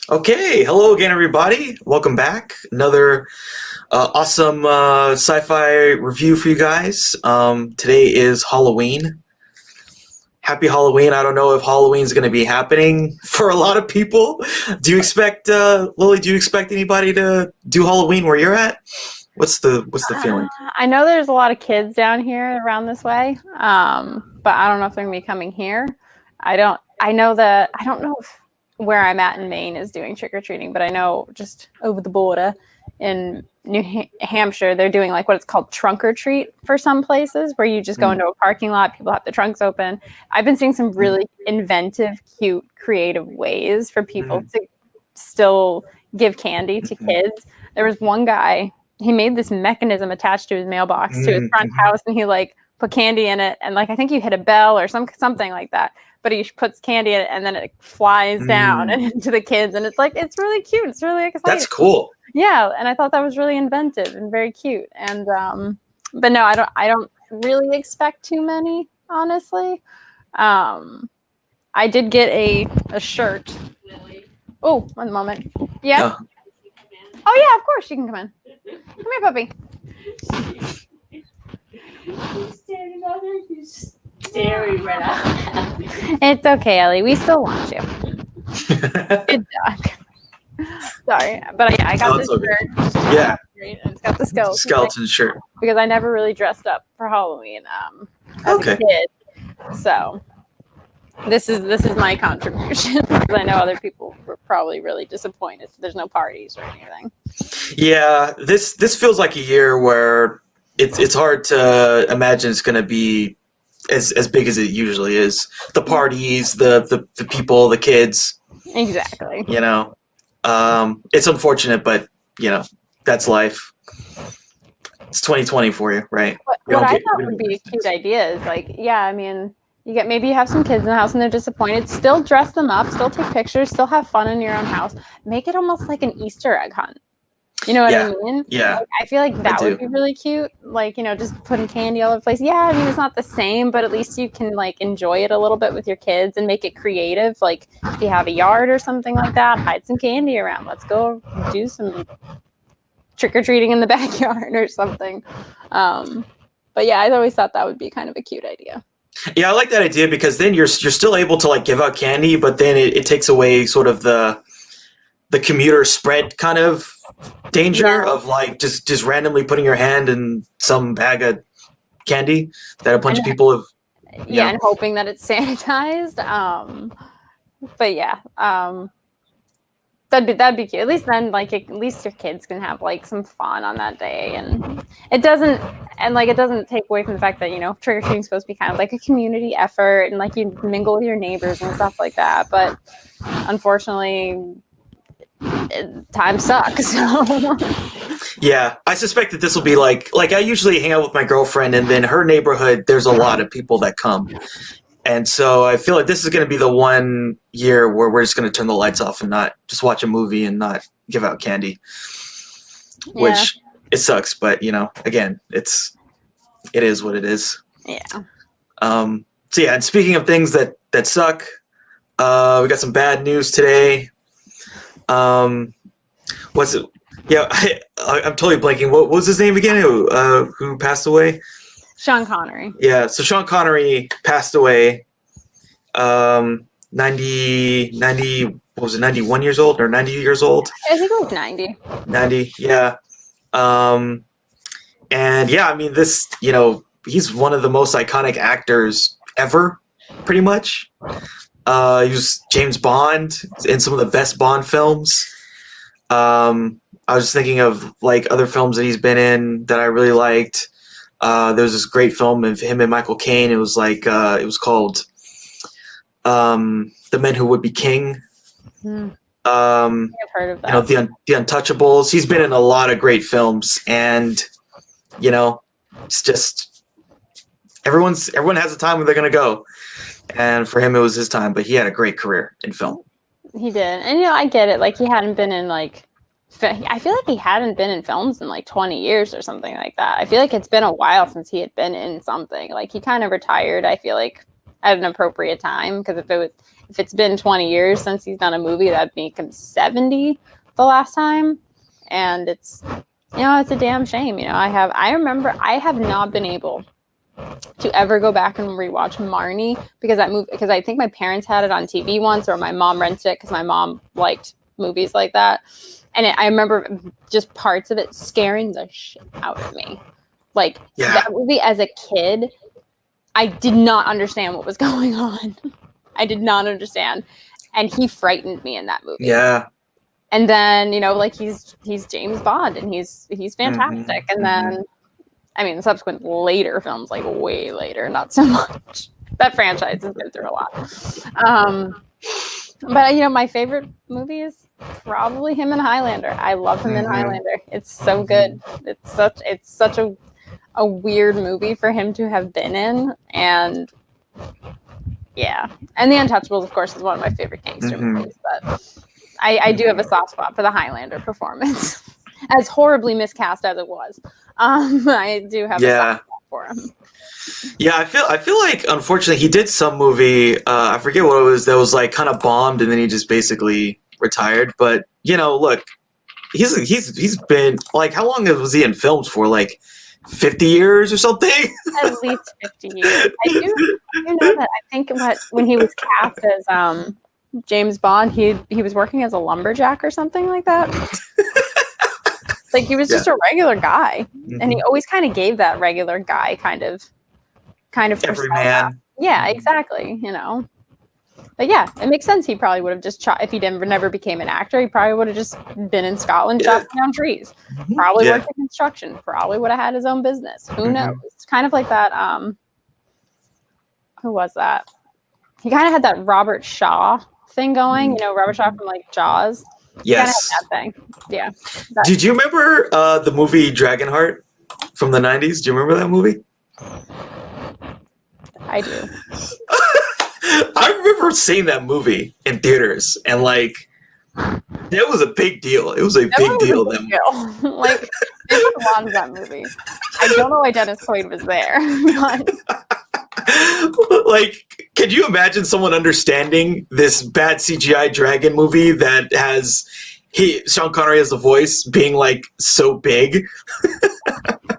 Okay, hello again, everybody. Welcome back. Another awesome sci-fi review for you guys. Today is Halloween. Happy Halloween. I don't know if Halloween's going to be happening for a lot of people. Do you expect, Lily, do you expect anybody to do Halloween where you're at? What's the feeling? I know there's a lot of kids down here around this way, but I don't know if they're going to be coming here. I don't know if where I'm at in Maine is doing trick-or-treating, but I know just over the border in New Hampshire, they're doing like what it's called trunk or treat for some places, where you just go into a parking lot, people have the trunks open. I've been seeing some really inventive, cute, creative ways for people to still give candy to kids. There was one guy, he made this mechanism attached to his mailbox to his front house, and he like put candy in it, and like I think you hit a bell or something like that. But he puts candy in it, and then it flies down and into the kids, and it's really cute. It's really exciting. That's cool. Yeah, and I thought that was really inventive and very cute. And but no, I don't really expect too many, honestly. I did get a shirt. Oh, one moment. Yeah. Oh yeah, of course you can come in. Come here, puppy. Staring right at me. It's okay, Ellie. We still want you. Good dog. Sorry, but yeah, I got this shirt. Yeah. And it's got the skeleton shirt. Because I never really dressed up for Halloween as a kid. So this is my contribution. Because I know other people were probably really disappointed. There's no parties or anything. Yeah, this feels like a year where it's hard to imagine it's going to be as big as it usually is. The parties, the people, the kids. Exactly. You know, it's unfortunate, but you know, that's life. It's 2020 for you, right? What I thought would be a cute idea is like, yeah, I mean, maybe you have some kids in the house and they're disappointed. Still dress them up, still take pictures, still have fun in your own house. Make it almost like an Easter egg hunt. You know what I mean? Yeah. Like, I feel like that would be really cute. Like, you know, just putting candy all over the place. Yeah, I mean, it's not the same, but at least you can, like, enjoy it a little bit with your kids and make it creative. Like, if you have a yard or something like that, hide some candy around. Let's go do some trick-or-treating in the backyard or something. But, yeah, I always thought that would be kind of a cute idea. Yeah, I like that idea because then you're still able to, like, give out candy, but then it takes away sort of the commuter spread kind of danger of like just randomly putting your hand in some bag of candy that a bunch of people have. Yeah, and hoping that it's sanitized. But yeah, that'd be cute. At least then, like at least your kids can have like some fun on that day, and it doesn't take away from the fact that, you know, trick or treating is supposed to be kind of like a community effort, and like you mingle with your neighbors and stuff like that. But unfortunately, time sucks. So. Yeah, I suspect that this will be like I usually hang out with my girlfriend, and then her neighborhood, there's a lot of people that come. And so I feel like this is going to be the one year where we're just going to turn the lights off and not just watch a movie and not give out candy, which it sucks. But, you know, again, it is what it is. Yeah. So yeah, and speaking of things that suck, we got some bad news today. What's it? Yeah, I'm totally blanking. What was his name again? Who passed away? Sean Connery. Yeah, so Sean Connery passed away. 90. What was it? 91 years old or 90 years old? I think it was 90. 90. Yeah. And yeah, I mean, this, you know, he's one of the most iconic actors ever, pretty much. He was James Bond in some of the best Bond films. I was thinking of like other films that he's been in that I really liked. There was this great film of him and Michael Caine. It was like it was called The Men Who Would Be King. I've heard of that. You know, the Untouchables. He's been in a lot of great films, and you know, it's just everyone has a time when they're gonna go, and for him it was his time. But he had a great career in film. He did, and you know, I get it. Like he hadn't been in like. I feel like he hadn't been in films in like 20 years or something like that. I feel like it's been a while since he had been in something. Like he kind of retired, I feel like, at an appropriate time. Because if it's been 20 years since he's done a movie, that'd make him 70 the last time, and it's a damn shame. I remember I have not been able to ever go back and rewatch Marnie because I think my parents had it on TV once, or my mom rented it because my mom liked movies like that. And I remember just parts of it scaring the shit out of me. Like, that movie as a kid, I did not understand what was going on. I did not understand. And he frightened me in that movie. Yeah. And then, he's James Bond, and he's fantastic. And then, the subsequent later films, like way later, not so much. That franchise has been through a lot. But my favorite movie is probably him in Highlander. I love him in Highlander. It's so good. It's such a weird movie for him to have been in, and yeah. And The Untouchables, of course, is one of my favorite gangster movies. But I do have a soft spot for the Highlander performance, as horribly miscast as it was. I do have a soft spot for him. Yeah, I feel like unfortunately he did some movie. I forget what it was that was like kind of bombed, and then he just basically retired. But look, he's been like, how long was he in films for? Like 50 years or something? At least 50 years. I do know that. I think when he was cast as James Bond, he was working as a lumberjack or something like that. Like, he was just a regular guy, and he always kind of gave that regular guy kind of every man. Yeah, exactly. But yeah, it makes sense. He probably would have just if he never became an actor, he probably would have just been in Scotland chopping down trees. Probably worked in construction. Probably would have had his own business. Who knows? It's kind of like that. Who was that? He kind of had that Robert Shaw thing going. Robert Shaw from like Jaws. Yes. That thing. Yeah. Did you remember the movie Dragonheart from the 90s? Do you remember that movie? I do. I remember seeing that movie in theaters, and like, it was a big deal. It was a big deal. Like, there's a lot of that movie. I don't know why Dennis Quaid was there. But... like, could you imagine someone understanding this bad CGI dragon movie that has Sean Connery as the voice being like so big?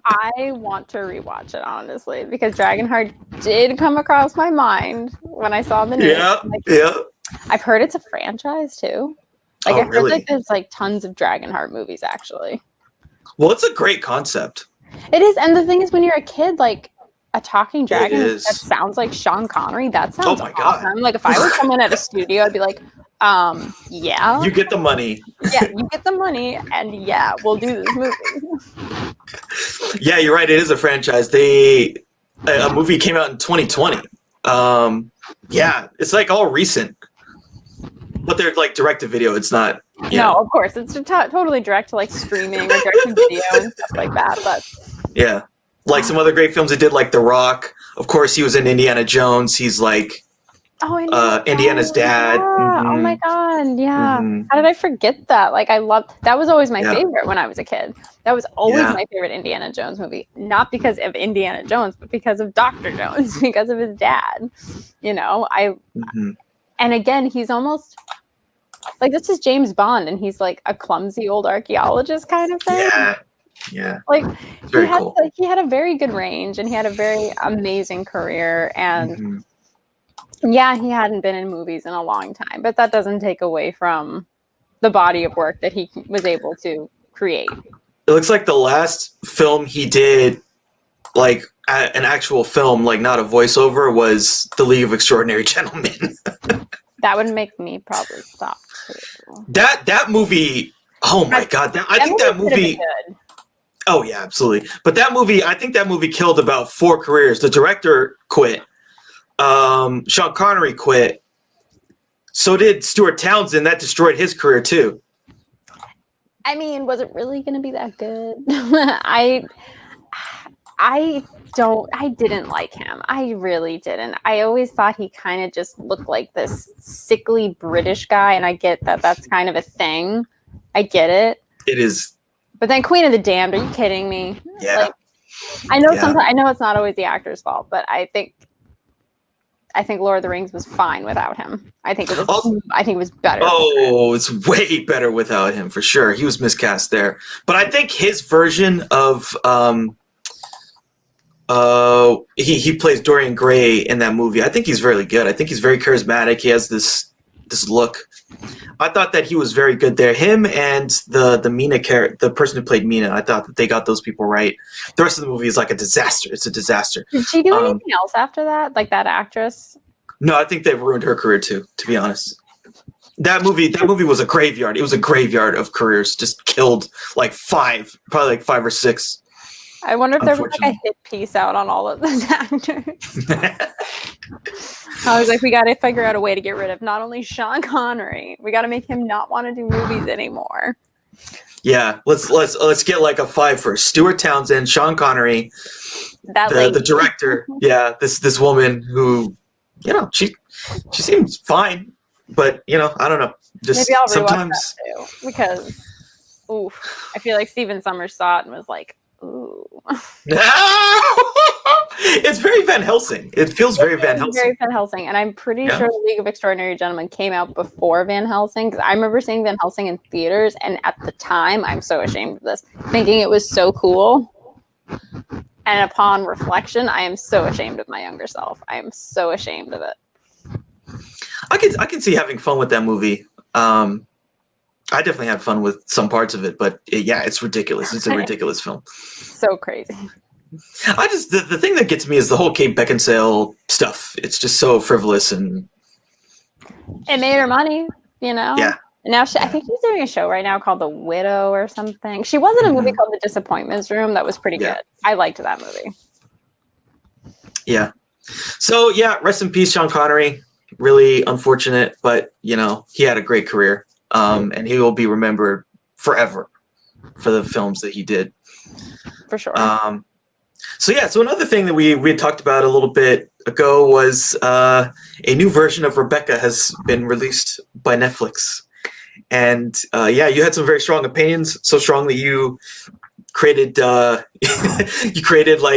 I want to rewatch it, honestly, because Dragonheart did come across my mind when I saw the name. Yeah. I've heard it's a franchise too. Like, I've heard like there's like tons of Dragonheart movies, actually. Well, it's a great concept. It is, and the thing is, when you're a kid, like a talking dragon that sounds like Sean Connery, that sounds awesome. God. Like, if I would come in at a studio, I'd be like, yeah. You get the money. Yeah, you get the money, and yeah, we'll do this movie. Yeah, you're right. It is a franchise. A movie came out in 2020. Yeah, it's like all recent. But they're like direct to video. It's not. No, of course. It's totally direct to like streaming or direct to video and stuff like that. But yeah, like some other great films they did, like The Rock. Of course, he was in Indiana Jones. He's like Indiana's dad. Yeah. Oh my god, yeah. How did I forget that? Like, that was always my favorite when I was a kid. That was always my favorite Indiana Jones movie. Not because of Indiana Jones, but because of Dr. Jones, because of his dad. And again, he's almost like, this is James Bond, and he's like a clumsy old archaeologist kind of thing. Yeah. Like, he had a very good range, and he had a very amazing career, and yeah, he hadn't been in movies in a long time, but that doesn't take away from the body of work that he was able to create. It looks like the last film he did, like an actual film, like not a voiceover, was The League of Extraordinary Gentlemen. That would make me probably stop too. That movie, oh my god, I think that movie. Oh yeah, absolutely. But that movie, I think that movie killed about 4 careers. The director quit. Sean Connery quit. So did Stuart Townsend. That destroyed his career too. I mean, was it really going to be that good? I didn't like him. I really didn't. I always thought he kind of just looked like this sickly British guy, and I get that that's kind of a thing. I get it. It is. But then Queen of the Damned, are you kidding me? Yeah. Like, I know sometimes, I know it's not always the actor's fault, but I think I think Lord of the Rings was fine without him. I think it was better. Oh, it's way better without him for sure. He was miscast there, but I think his version of he plays Dorian Gray in that movie. I think he's really good. I think he's very charismatic. He has this look. I thought that he was very good there. Him and the Mina character, the person who played Mina, I thought that they got those people right. The rest of the movie is like a disaster. It's a disaster. Did she do anything else after that? Like that actress? No, I think they've ruined her career too, to be honest. That movie was a graveyard. It was a graveyard of careers. Just killed like probably like 5 or 6. I wonder if there was like a hit piece out on all of those actors. I was like, we got to figure out a way to get rid of not only Sean Connery, we got to make him not want to do movies anymore. Yeah, let's get like a 5 for Stuart Townsend, Sean Connery, the director. Yeah, this woman who, she seems fine, but I don't know. Just maybe I'll sometimes that too, because I feel like Stephen Sommers saw it and was like, ooh. It's very Van Helsing. It feels very Van Helsing. Very Van Helsing, and I'm pretty sure The League of Extraordinary Gentlemen came out before Van Helsing, because I remember seeing Van Helsing in theaters, and at the time, I'm so ashamed of this, thinking it was so cool. And upon reflection, I am so ashamed of my younger self. I am so ashamed of it. I can see having fun with that movie. I definitely had fun with some parts of it, but it's ridiculous. It's a ridiculous film. So crazy. The thing that gets me is the whole Kate Beckinsale stuff. It's just so frivolous, and it made her money, Yeah. And now I think she's doing a show right now called The Widow or something. She was in a movie called The Disappointments Room that was pretty good. I liked that movie. Yeah. So rest in peace, Sean Connery. Really unfortunate, but he had a great career. And he will be remembered forever for the films that he did. For sure. So another thing that we had talked about a little bit ago was a new version of Rebecca has been released by Netflix. And you had some very strong opinions, so strong that you created like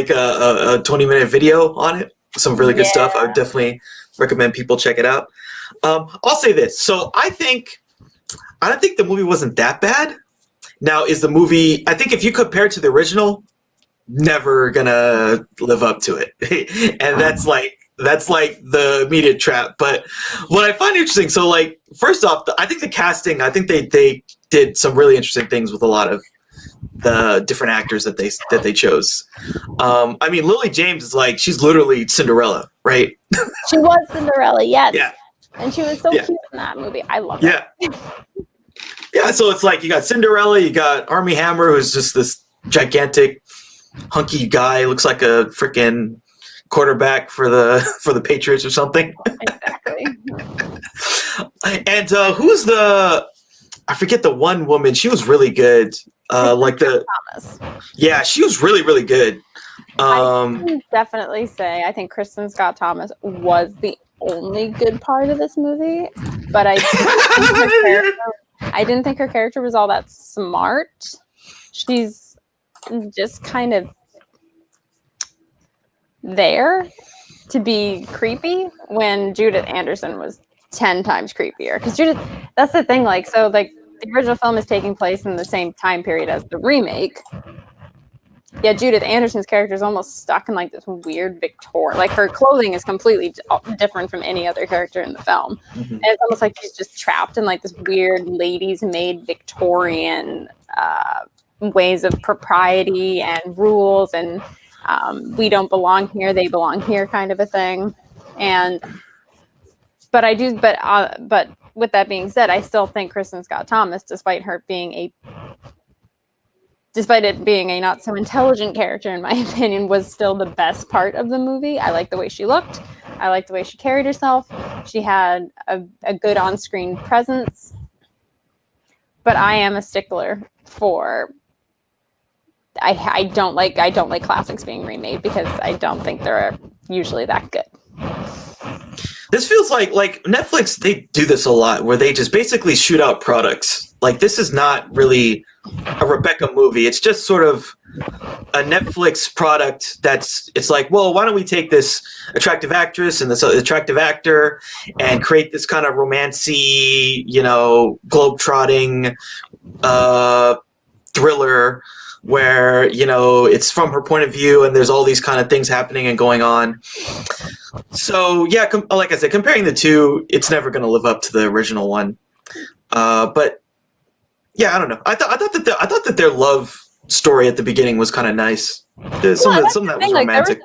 a 20-minute video on it. Some really good stuff. I would definitely recommend people check it out. I'll say this. So I don't think the movie wasn't that bad. Now, is the movie, I think if you compare it to the original, never gonna live up to it. And that's like the immediate trap. But what I find interesting, so like, first off, I think the casting, I think they did some really interesting things with a lot of the different actors that they chose. I mean, Lily James is like, she's literally Cinderella, right? She was Cinderella, yes. Yeah. And she was so cute in that movie. I love it. Yeah, so it's like you got Cinderella, you got Armie Hammer, who's just this gigantic, hunky guy, looks like a freaking quarterback for the Patriots or something. Exactly. And who's I forget the one woman, she was really good. Thomas. Yeah, she was really, really good. I can definitely say I think Kristen Scott Thomas was the only good part of this movie, but I didn't think her character was all that smart. She's just kind of there to be creepy when Judith Anderson was 10 times creepier. Because that's the thing, like, so like the original film is taking place in the same time period as the remake. Yeah, Judith Anderson's character is almost stuck in like this weird Victorian. Like her clothing is completely different from any other character in the film, and it's almost like she's just trapped in like this weird ladies-made Victorian ways of propriety and rules, and we don't belong here, they belong here, kind of a thing. But with that being said, I still think Kristen Scott Thomas, despite it being a not so intelligent character, in my opinion, was still the best part of the movie. I liked the way she looked. I liked the way she carried herself. She had a good on-screen presence. But I am a stickler for. I don't like classics being remade because I don't think they're usually that good. This feels like Netflix, they do this a lot where they just basically shoot out products. Like, this is not really a Rebecca movie. It's just sort of a Netflix product it's like, well, why don't we take this attractive actress and this attractive actor and create this kind of romancy, globe-trotting thriller where, it's from her point of view and there's all these kind of things happening and going on. So, yeah, like I said, comparing the two, it's never going to live up to the original one. But, yeah, I don't know. I thought that their love story at the beginning was kind of nice. Some of that was romantic.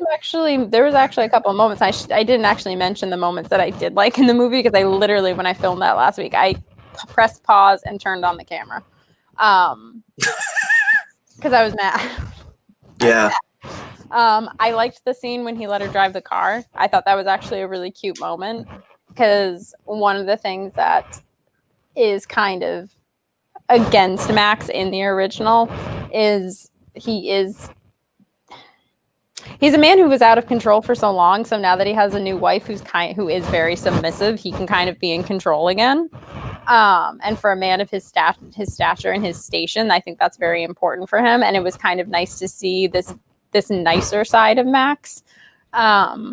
There was actually a couple of moments. I didn't actually mention the moments that I did like in the movie because I literally, when I filmed that last week, I pressed pause and turned on the camera because I was mad. Yeah. I liked the scene when he let her drive the car. I thought that was actually a really cute moment because one of the things that is kind of against Max in the original is he's a man who was out of control for so long. So now that he has a new wife who is very submissive, he can kind of be in control again. And for a man of his stature and his station, I think that's very important for him. And it was kind of nice to see this nicer side of Max. But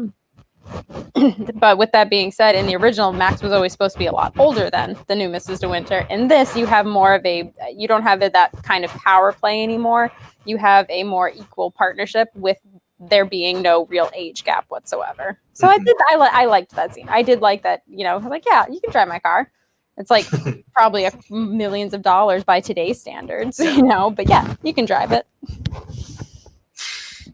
with that being said, in the original, Max was always supposed to be a lot older than the new Mrs. De Winter. In this, you have more of you don't have that kind of power play anymore. You have a more equal partnership with there being no real age gap whatsoever. So I liked that scene. I did like that, I was like, yeah, you can drive my car. It's like probably millions of dollars by today's standards, but yeah, you can drive it.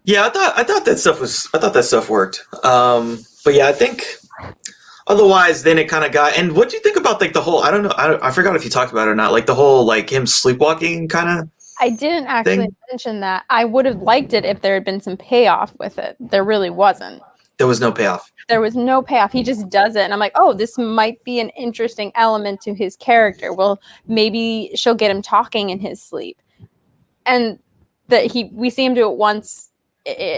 Yeah, I thought that stuff worked. But yeah, I think otherwise then it kind of got. And what do you think about like the whole? I don't know. I forgot if you talked about it or not. Like the whole like him sleepwalking kind of. I didn't actually mention that. I would have liked it if there had been some payoff with it. There really wasn't. There was no payoff. There was no payoff. He just does it. And I'm like, oh, this might be an interesting element to his character. Well, maybe she'll get him talking in his sleep. And that we see him do it once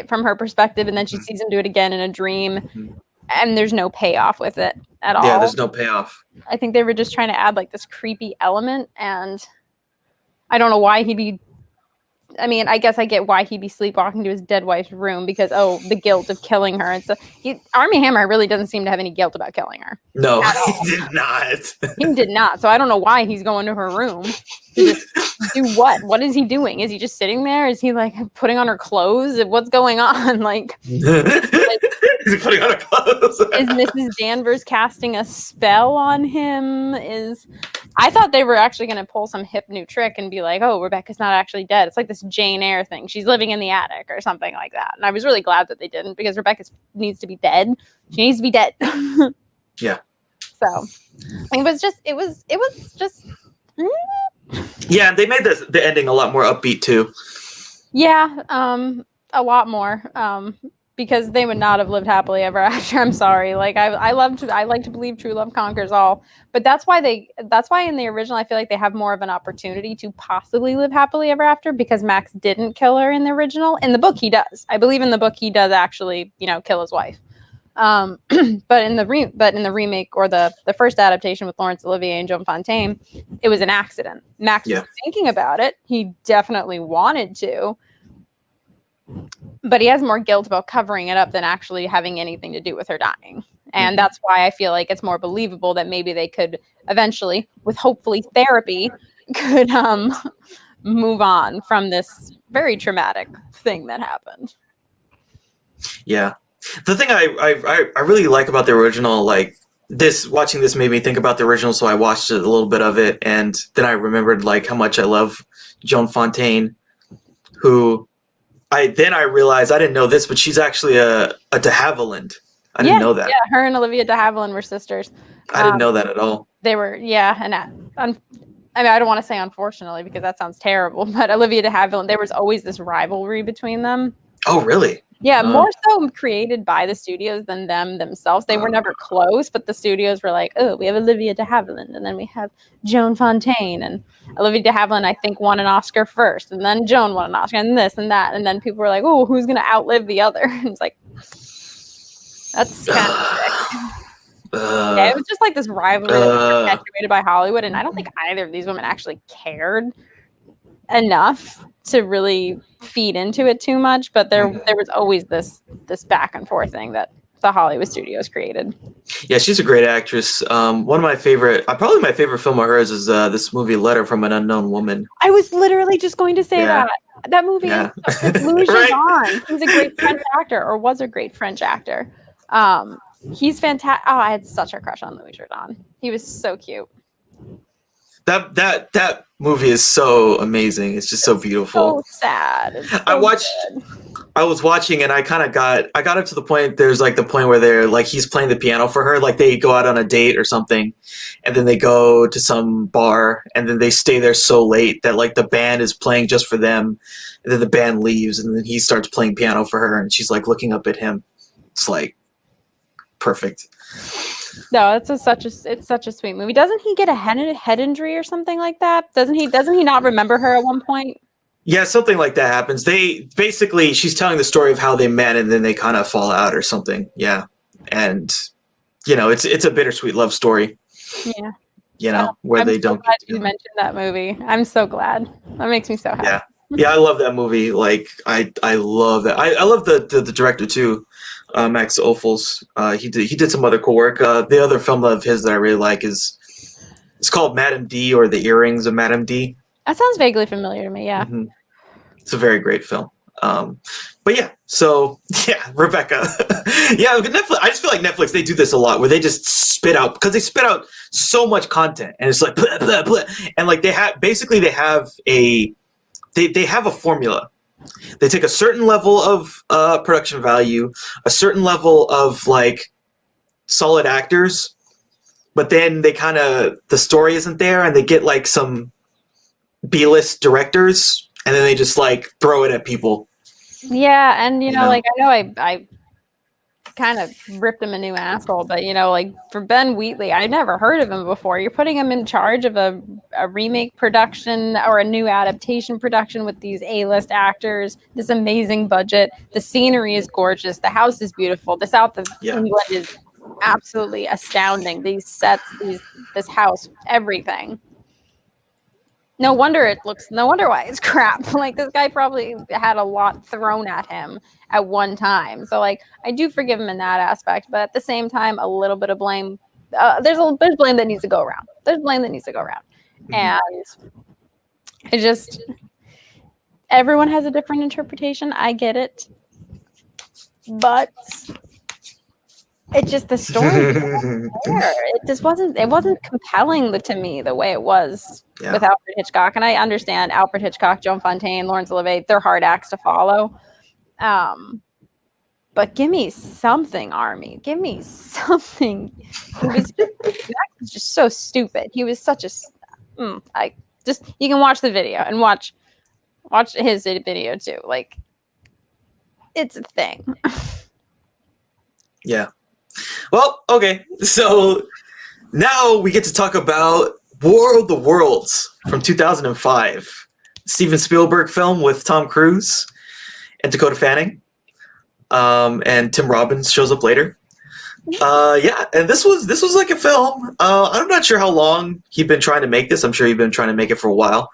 from her perspective, and then she sees him do it again in a dream. Mm-hmm. And there's no payoff with it at all. Yeah, there's no payoff. I think they were just trying to add like this creepy element, and I don't know why I guess I get why he'd be sleepwalking to his dead wife's room because, the guilt of killing her. And so Armie Hammer really doesn't seem to have any guilt about killing her. No, he did not. He did not. So I don't know why he's going to her room to just do what? What is he doing? Is he just sitting there? Is he like putting on her clothes? What's going on? Like is he putting on her clothes? Is Mrs. Danvers casting a spell on him? I thought they were actually going to pull some hip new trick and be like, oh, Rebecca's not actually dead. It's like this Jane Eyre thing. She's living in the attic or something like that. And I was really glad that they didn't because Rebecca needs to be dead. She needs to be dead. Yeah. So it was just. Yeah, they made the ending a lot more upbeat too. Yeah, a lot more. Because they would not have lived happily ever after. I'm sorry. Like I like to believe true love conquers all. But that's why in the original I feel like they have more of an opportunity to possibly live happily ever after because Max didn't kill her in the original. In the book he does. I believe in the book he does actually, kill his wife. But in the remake or the first adaptation with Laurence Olivier and Joan Fontaine, it was an accident. Max was thinking about it. He definitely wanted to. But he has more guilt about covering it up than actually having anything to do with her dying. And that's why I feel like it's more believable that maybe they could eventually, with hopefully therapy, could move on from this very traumatic thing that happened. Yeah. The thing I really like about the original, like watching this made me think about the original, so I watched a little bit of it, and then I remembered like how much I love Joan Fontaine, who I realized I didn't know this, but she's actually a de Havilland. I didn't know that. Yeah, her and Olivia de Havilland were sisters. I didn't know that at all. They were, and I don't want to say unfortunately because that sounds terrible, but Olivia de Havilland, there was always this rivalry between them. Oh, really? Yeah, more so created by the studios than them themselves. They were never close, but the studios were like, oh, we have Olivia de Havilland, and then we have Joan Fontaine. And Olivia de Havilland, I think, won an Oscar first, and then Joan won an Oscar, and this and that. And then people were like, oh, who's going to outlive the other? And it's like, that's kind of sick. Yeah, it was just like this rivalry that was perpetuated by Hollywood, and I don't think either of these women actually cared. enough to really feed into it too much, but there was always this back and forth thing that the Hollywood studios created. Yeah, she's a great actress. One of my favorite, probably my favorite film of hers is this movie Letter from an Unknown Woman. I was literally just going to say that movie Yeah. is Louis Right? Jourdan. He's a great French actor, or was a great French actor. He's fantastic. Oh, I had such a crush on Louis Jourdan. He was so cute. That movie is so amazing. It's just so beautiful. So sad. It's so I was watching and I got up to the point, there's like the point where they're like, he's playing the piano for her. Like they go out on a date or something and then they go to some bar and then they stay there so late that like the band is playing just for them. And then the band leaves and then he starts playing piano for her and she's like looking up at him. It's like perfect. No, it's such a sweet movie. Doesn't he get a head injury or something like that? Doesn't he not remember her at one point? Yeah, something like that happens. She's telling the story of how they met and then they kind of fall out or something. Yeah. And, it's a bittersweet love story. Yeah. Where I'm they so don't. glad you mentioned that movie. I'm so glad. That makes me so happy. Yeah. Yeah, I love that movie. Like, I love that. I love the director too, Max Ophuls. He did some other cool work. The other film of his that I really like it's called Madame D, or The Earrings of Madame D. That sounds vaguely familiar to me. Yeah. Mm-hmm. It's a very great film. But yeah, so yeah, Rebecca. Yeah, Netflix. I just feel like Netflix, they do this a lot where they just spit out, because they spit out so much content and it's like blah, blah, blah. And like they have a formula. They take a certain level of production value, a certain level of like solid actors, but then the story isn't there and they get like some B-list directors and then they just like throw it at people. Yeah, and like I know I kind of ripped him a new asshole, but like for Ben Wheatley, I never heard of him before. You're putting him in charge of a remake production or a new adaptation production with these A-list actors, this amazing budget. The scenery is gorgeous. The house is beautiful. The south of England is absolutely astounding. These sets, this house, everything. No wonder why it's crap. Like this guy probably had a lot thrown at him at one time. So like I do forgive him in that aspect, but at the same time, a little bit of blame. There's blame that needs to go around. Mm-hmm. And it just, everyone has a different interpretation. I get it, but it just, the story it wasn't compelling to me the way it was with Alfred Hitchcock. And I understand Alfred Hitchcock, Joan Fontaine, Laurence Olivier, they're hard acts to follow. But give me something, Army. Give me something. He was just so stupid. He was such a you can watch the video and watch his video too. Like, it's a thing. Yeah. Well, okay. So now we get to talk about War of the Worlds from 2005. Steven Spielberg film with Tom Cruise and Dakota Fanning. And Tim Robbins shows up later. And this was like a film. I'm not sure how long he'd been trying to make this. I'm sure he'd been trying to make it for a while.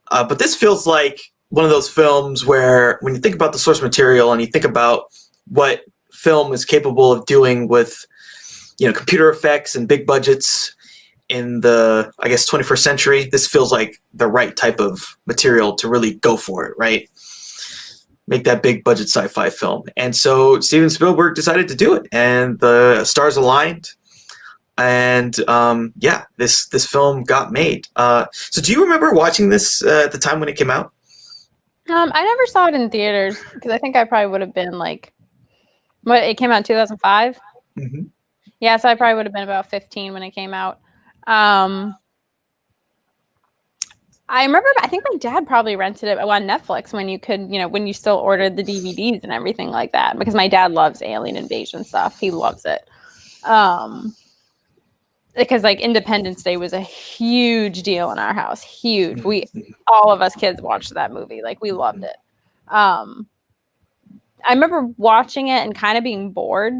But this feels like one of those films where when you think about the source material and you think about what film is capable of doing with, computer effects and big budgets in the, I guess, 21st century, this feels like the right type of material to really go for it, right? Make that big budget sci-fi film. And so Steven Spielberg decided to do it, and the stars aligned. And this film got made. So do you remember watching this at the time when it came out? I never saw it in theaters because I think I probably would have been like, it came out in 2005? Mm-hmm. Yeah, so I probably would have been about 15 when it came out. I remember, I think my dad probably rented it on Netflix when you could, when you still ordered the DVDs and everything like that, because my dad loves alien invasion stuff. He loves it. Because like Independence Day was a huge deal in our house. Huge. All of us kids watched that movie. Like, we loved it. I remember watching it and kind of being bored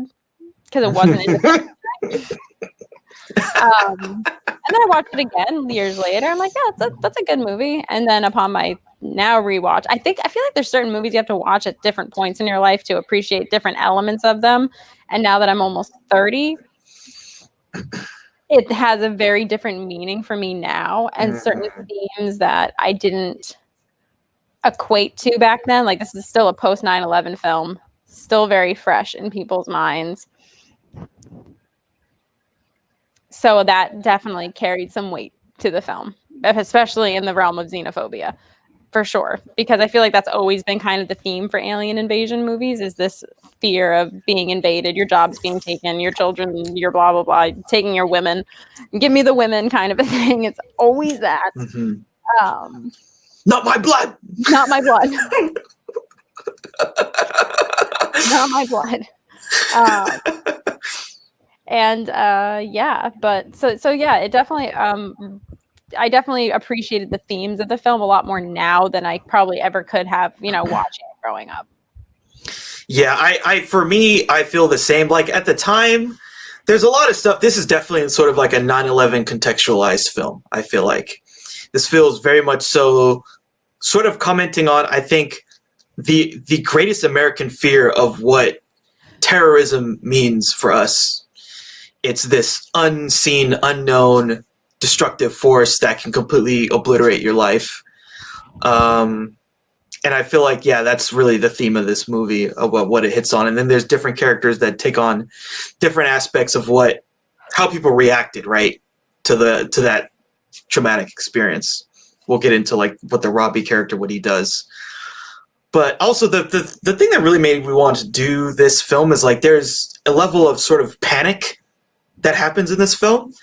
because it wasn't Independence Day. And then I watched it again years later. I'm like, yeah, that's a good movie. And then upon my now rewatch, I feel like there's certain movies you have to watch at different points in your life to appreciate different elements of them. And now that I'm almost 30, it has a very different meaning for me now. And certain themes that I didn't equate to back then, like this is still a post 9/11 film, still very fresh in people's minds. So that definitely carried some weight to the film, especially in the realm of xenophobia, for sure. Because I feel like that's always been kind of the theme for alien invasion movies, is this fear of being invaded, your job's being taken, your children, your blah, blah, blah, taking your women, give me the women kind of a thing. It's always that. Not my blood. Not my blood. Not my blood. It definitely I definitely appreciated the themes of the film a lot more now than I probably ever could have, watching it growing up. Yeah, I for me, I feel the same. Like at the time, there's a lot of stuff. This is definitely sort of like a 9/11 contextualized film. I feel like this feels very much so sort of commenting on, I think, the greatest American fear of what terrorism means for us. It's this unseen, unknown, destructive force that can completely obliterate your life. And I feel like, yeah, that's really the theme of this movie, of what it hits on. And then there's different characters that take on different aspects of how people reacted, right, to that traumatic experience. We'll get into like what the Robbie character, what he does. But also the thing that really made me want to do this film is like there's a level of sort of panic that happens in this film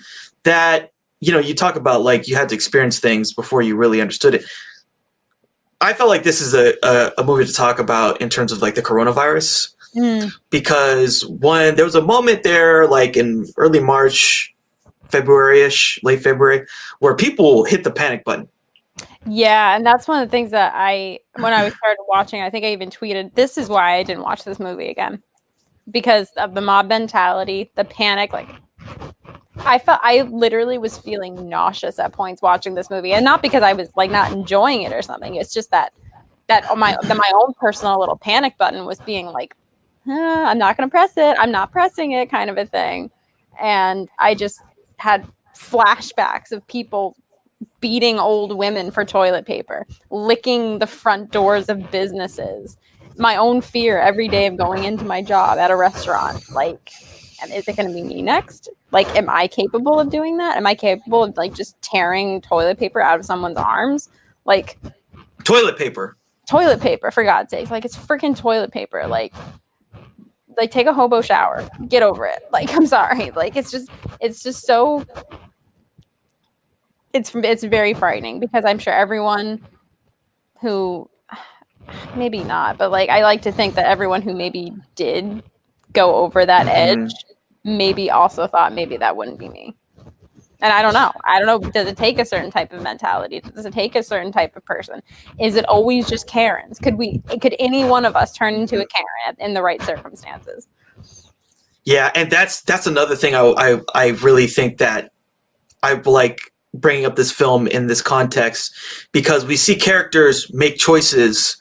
that, you talk about like you had to experience things before you really understood it. I felt like this is a movie to talk about in terms of like the coronavirus, because there was a moment there like in early March, February-ish, late February, where people hit the panic button. Yeah, and that's one of the things that when I started watching, I think I even tweeted, this is why I didn't watch this movie again. Because of the mob mentality, the panic, like I literally was feeling nauseous at points watching this movie, and not because I was like not enjoying it or something. It's just that my own personal little panic button was being like, I'm not going to press it. I'm not pressing it, kind of a thing. And I just had flashbacks of people beating old women for toilet paper, licking the front doors of businesses. My own fear every day of going into my job at a restaurant, like, and is it going to be me next? Like, am I capable of doing that? Am I capable of like just tearing toilet paper out of someone's arms? Like, toilet paper, for God's sake. Like, it's freaking toilet paper. Like take a hobo shower, get over it. Like, I'm sorry. Like, it's just so, it's very frightening, because I'm sure everyone who, maybe not, but like I like to think that everyone who maybe did go over that edge maybe also thought maybe that wouldn't be me. And I don't know. Does it take a certain type of mentality? Does it take a certain type of person? Is it always just Karens? Could any one of us turn into a Karen in the right circumstances? Yeah, and that's another thing I really think that I like bringing up this film in this context, because we see characters make choices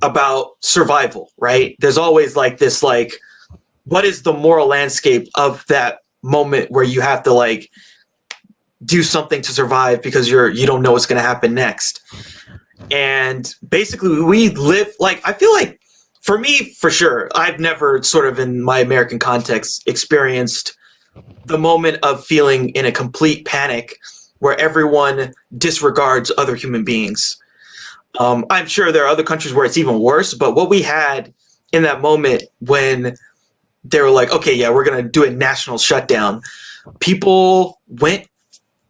about survival, right? There's always like this, like, what is the moral landscape of that moment where you have to like do something to survive because you don't know what's going to happen next. And basically we live, like, I feel like for me, for sure, I've never sort of in my American context experienced the moment of feeling in a complete panic where everyone disregards other human beings. I'm sure there are other countries where it's even worse, but what we had in that moment when they were like, okay, yeah, we're going to do a national shutdown, people went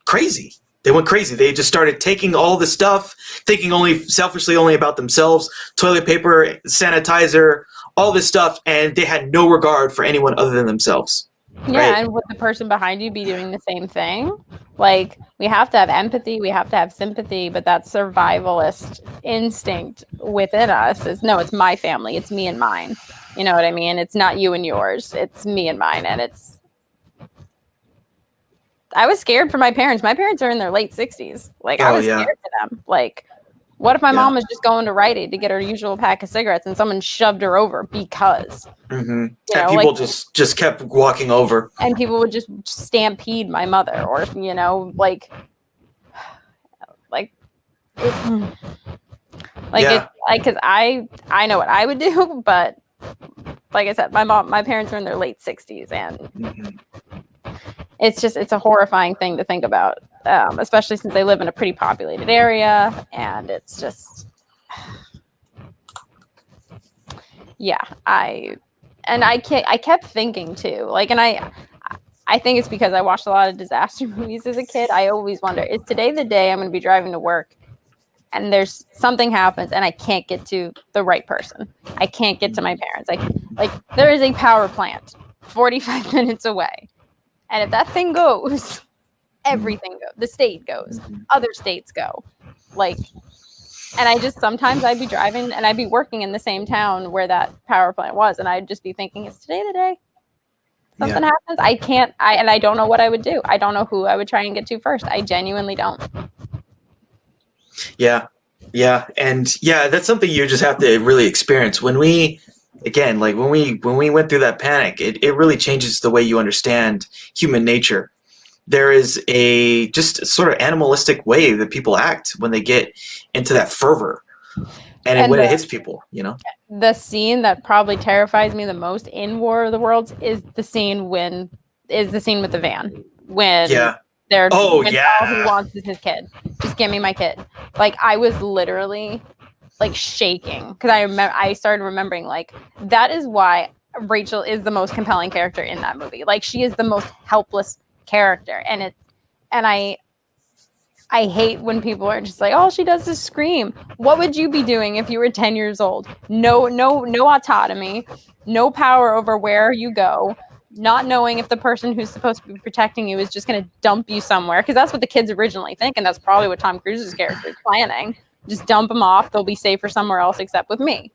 crazy. They went crazy. They just started taking all the stuff, thinking selfishly only about themselves, toilet paper, sanitizer, all this stuff, and they had no regard for anyone other than themselves. Yeah, right? And would the person behind you be doing the same thing? Like, we have to have empathy, we have to have sympathy, but that survivalist instinct within us is, no, it's my family, it's me and mine. You know what I mean? It's not you and yours, it's me and mine, and it's I was scared for my parents. My parents are in their late 60s. Like, I was scared for them. Like, what if my mom was just going to Rite Aid to get her usual pack of cigarettes and someone shoved her over because and people just kept walking over, and people would just stampede my mother, or like because I know what I would do, but like I said, my parents are in their late 60s, and it's a horrifying thing to think about, especially since they live in a pretty populated area, and it's just, I kept thinking too, like, and I think it's because I watched a lot of disaster movies as a kid. I always wonder, is today the day I'm going to be driving to work and there's something happens and I can't get to the right person. I can't get to my parents. Like there is a power plant 45 minutes away. And if that thing goes, everything goes. The state goes. Other states go. Like, and I just, sometimes I'd be driving and I'd be working in the same town where that power plant was. And I'd just be thinking, is today the day? Something happens. I don't know what I would do. I don't know who I would try and get to first. I genuinely don't. Yeah. And that's something you just have to really experience. When we went through that panic, it really changes the way you understand human nature. There is a just sort of animalistic way that people act when they get into that fervor and when it hits people, The scene that probably terrifies me the most in War of the Worlds is the scene with the van. When all he wants is his kid. Just give me my kid. Like, I was literally like shaking because I started remembering, like, that is why Rachel is the most compelling character in that movie. Like, she is the most helpless character, and I hate when people are just like, all she does is scream. What would you be doing if you were 10 years old? No autonomy, no power over where you go, not knowing if the person who's supposed to be protecting you is just going to dump you somewhere, because that's what the kids originally think, and that's probably what Tom Cruise's character is planning. Just dump them off. They'll be safer somewhere else except with me.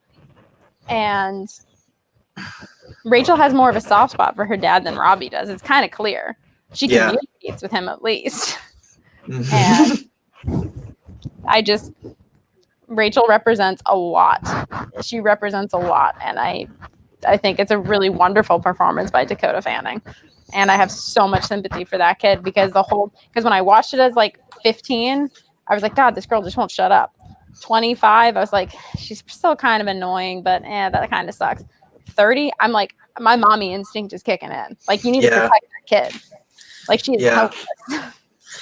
And Rachel has more of a soft spot for her dad than Robbie does. It's kind of clear. She communicates with him at least. And Rachel represents a lot. She represents a lot. And I think it's a really wonderful performance by Dakota Fanning. And I have so much sympathy for that kid because when I watched it as like 15, I was like, God, this girl just won't shut up. 25, I was like, she's still kind of annoying, but that kind of sucks. 30, I'm like, my mommy instinct is kicking in. Like, you need to protect your kid. Like, she is helpless.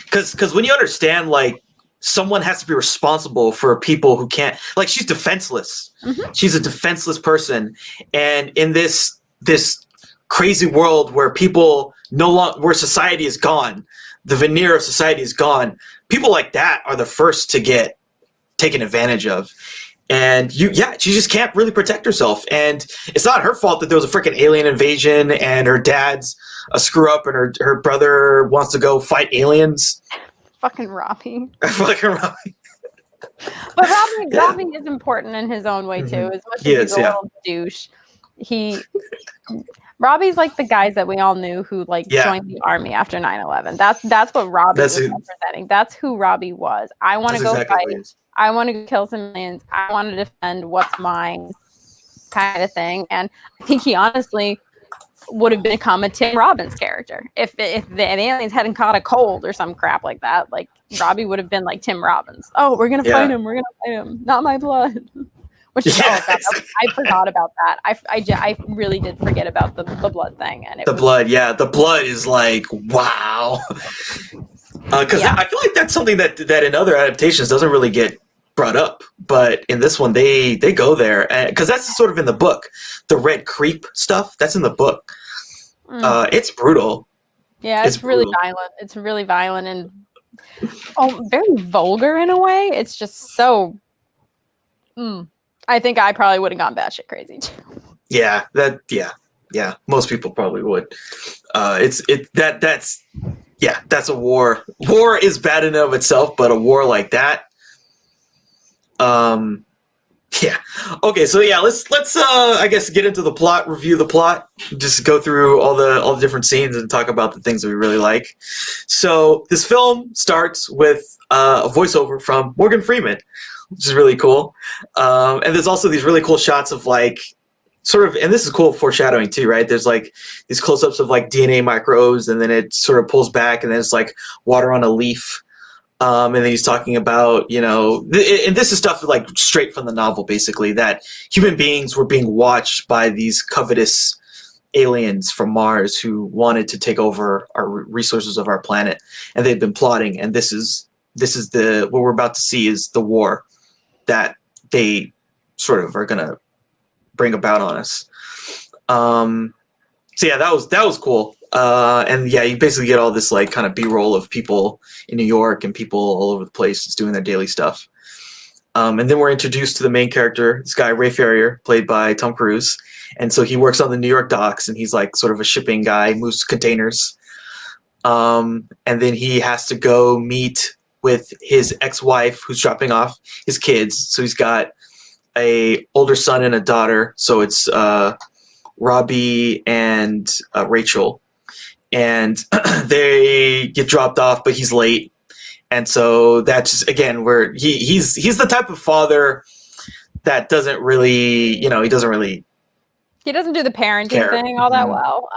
Because when you understand, like, someone has to be responsible for people who can't, like, she's defenseless. Mm-hmm. She's a defenseless person. And in this crazy world where people where society is gone, the veneer of society is gone, people like that are the first to get taken advantage of. And she just can't really protect herself. And it's not her fault that there was a freaking alien invasion and her dad's a screw up and her brother wants to go fight aliens. Fucking Robbie. Fucking Robbie. But Robbie is important in his own way too. As much as he's a little douche, Robbie's like the guys that we all knew who joined the army after 9/11. That's what Robbie was representing. That's who Robbie was. I want to go fight. I want to kill some aliens. I want to defend what's mine, kind of thing. And I think he honestly would have become a Tim Robbins character if the aliens hadn't caught a cold or some crap like that. Like, Robbie would have been like Tim Robbins. Oh, we're gonna fight him. We're gonna fight him. Not my blood. Which I forgot about that. I really did forget about the blood thing. And the blood is like, wow. Because I feel like that's something that in other adaptations doesn't really get brought up, but in this one they go there, because that's sort of in the book. The Red Creep stuff, that's in the book. It's brutal. Yeah, it's really violent. It's really violent and very vulgar in a way. It's just so. I think I probably would have gone batshit crazy too. Yeah, most people probably would. That's a war. War is bad in and of itself, but a war like that, Yeah. Okay. So yeah, let's I guess get into the plot, review the plot, just go through all the different scenes and talk about the things that we really like. So this film starts with a voiceover from Morgan Freeman, which is really cool. And there's also these really cool shots of like sort of, and this is cool foreshadowing too, right? There's like these close-ups of like DNA microbes, and then it sort of pulls back, and then it's like water on a leaf. And then he's talking about, and this is stuff like straight from the novel, basically, that human beings were being watched by these covetous aliens from Mars who wanted to take over our resources of our planet, and they've been plotting. And this is what we're about to see is the war that they sort of are gonna bring about on us. So yeah, that was cool. And yeah, you basically get all this like kind of B-roll of people in New York and people all over the place just doing their daily stuff. And then we're introduced to the main character, this guy, Ray Ferrier, played by Tom Cruise. And so he works on the New York docks, and he's like sort of a shipping guy, moves containers. And then he has to go meet with his ex-wife who's dropping off his kids. So he's got a older son and a daughter. So it's Robbie and Rachel. And they get dropped off, but he's late. And so that's just, again, where he's the type of father that doesn't really, he doesn't do the parenting thing all that well.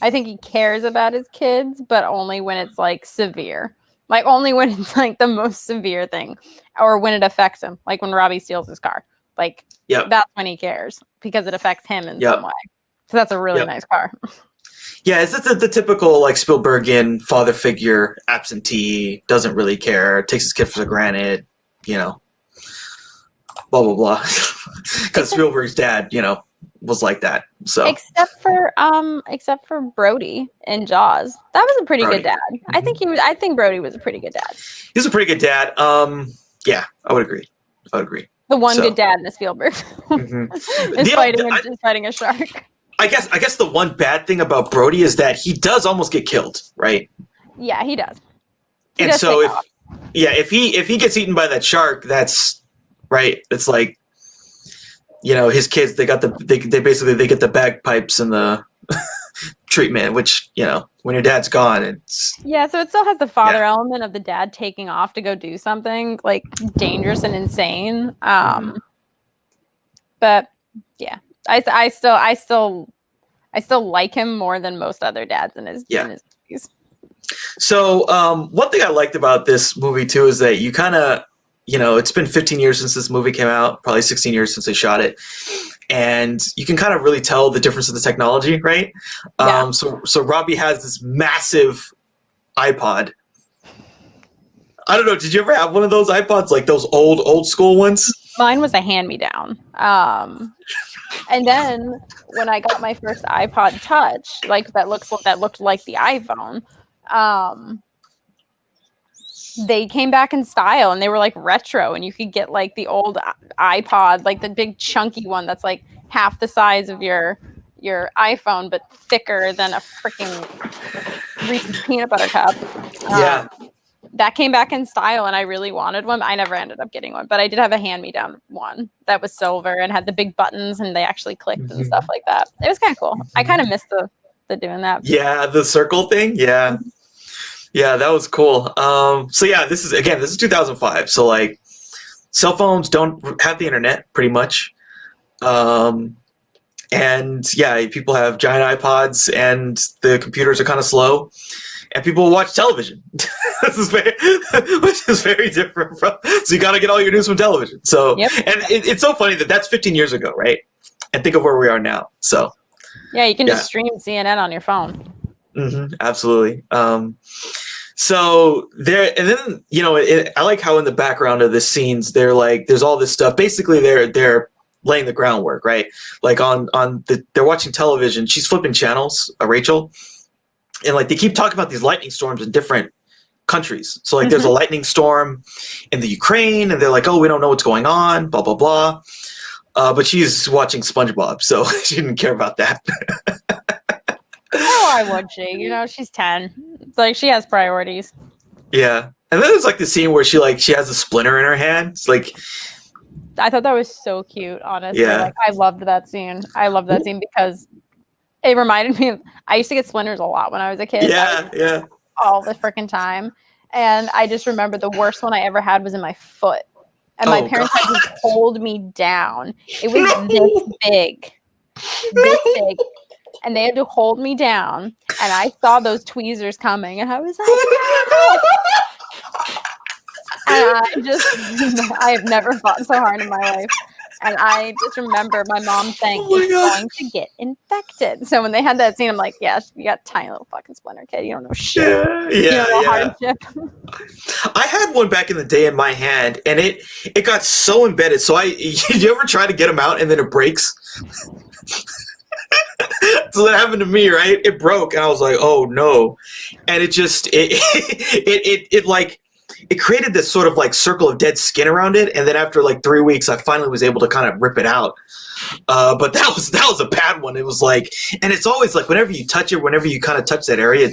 I think he cares about his kids, but only when it's like severe. Like only when it's like the most severe thing, or when it affects him. Like when Robbie steals his car. Like that's when he cares, because it affects him in some way. So that's a really nice car. Yeah, it's the typical like Spielbergian father figure, absentee, doesn't really care, takes his kid for granted, blah blah blah. Because Spielberg's dad, was like that. So except for Brody in Jaws, that was a pretty good dad. Mm-hmm. I think Brody was a pretty good dad. He's a pretty good dad. Yeah, I would agree. The one good dad in the Spielberg is fighting a shark. I guess the one bad thing about Brody is that he does almost get killed, right? Yeah, he does. If he gets eaten by that shark, that's right. It's like, his kids, they get the bagpipes and the treatment, which, when your dad's gone, it's... Yeah, so it still has the father element of the dad taking off to go do something like dangerous and insane. But yeah, I still like him more than most other dads in his movies. So one thing I liked about this movie too is that you kind of, it's been 15 years since this movie came out, probably 16 years since they shot it, and you can kind of really tell the difference in the technology, right? Yeah. So Robbie has this massive iPod. I don't know. Did you ever have one of those iPods, like those old school ones? Mine was a hand-me-down. And then when I got my first iPod Touch, like that looked like the iPhone, they came back in style, and they were like retro, and you could get like the old iPod, like the big chunky one that's like half the size of your iPhone, but thicker than a freaking Reese's peanut butter cup. That came back in style, and I really wanted one. I never ended up getting one, but I did have a hand-me-down one that was silver and had the big buttons, and they actually clicked and stuff like that. It was kind of cool. I kind of missed the doing that. Yeah, the circle thing. Yeah. Yeah, that was cool. So yeah, this is 2005. So like, cell phones don't have the internet pretty much. And yeah, people have giant iPods, and the computers are kind of slow, and people watch television. Which is very different from. So you got to get all your news from television. So and it's so funny that that's 15 years ago, right? And think of where we are now. So yeah, you can just stream CNN on your phone. Mm-hmm, absolutely. So there, and then I like how in the background of the scenes, they're like, there's all this stuff. Basically, they're laying the groundwork, right? Like they're watching television. She's flipping channels, Rachel, and like they keep talking about these lightning storms in different countries. So like, there's a lightning storm in the Ukraine, and they're like, oh, we don't know what's going on, blah blah blah. But she's watching SpongeBob, so she didn't care about that. Oh, why would she? She's 10. It's like she has priorities. Yeah. And then there's like the scene where she has a splinter in her hand. It's like, I thought that was so cute, honestly. Yeah. Like, I loved that scene. I loved that scene because it reminded me of, I used to get splinters a lot when I was a kid. Yeah. All the freaking time. And I just remember the worst one I ever had was in my foot. And my parents had to hold me down. It was this big. And they had to hold me down. And I saw those tweezers coming. And I was like, no! And I have never fought so hard in my life. And I just remember my mom saying, it's going to get infected. So when they had that scene, I'm like, yeah, you got a tiny little fucking splinter, kid. You don't know shit. Hardship. I had one back in the day in my hand, and it got so embedded. So you ever try to get them out and then it breaks? So that happened to me, right? It broke, and I was like, oh no. And it just, it created this sort of like circle of dead skin around it, and then after like 3 weeks, I finally was able to kind of rip it out. But that was a bad one. It was like, and it's always like whenever you touch it, whenever you kind of touch that area,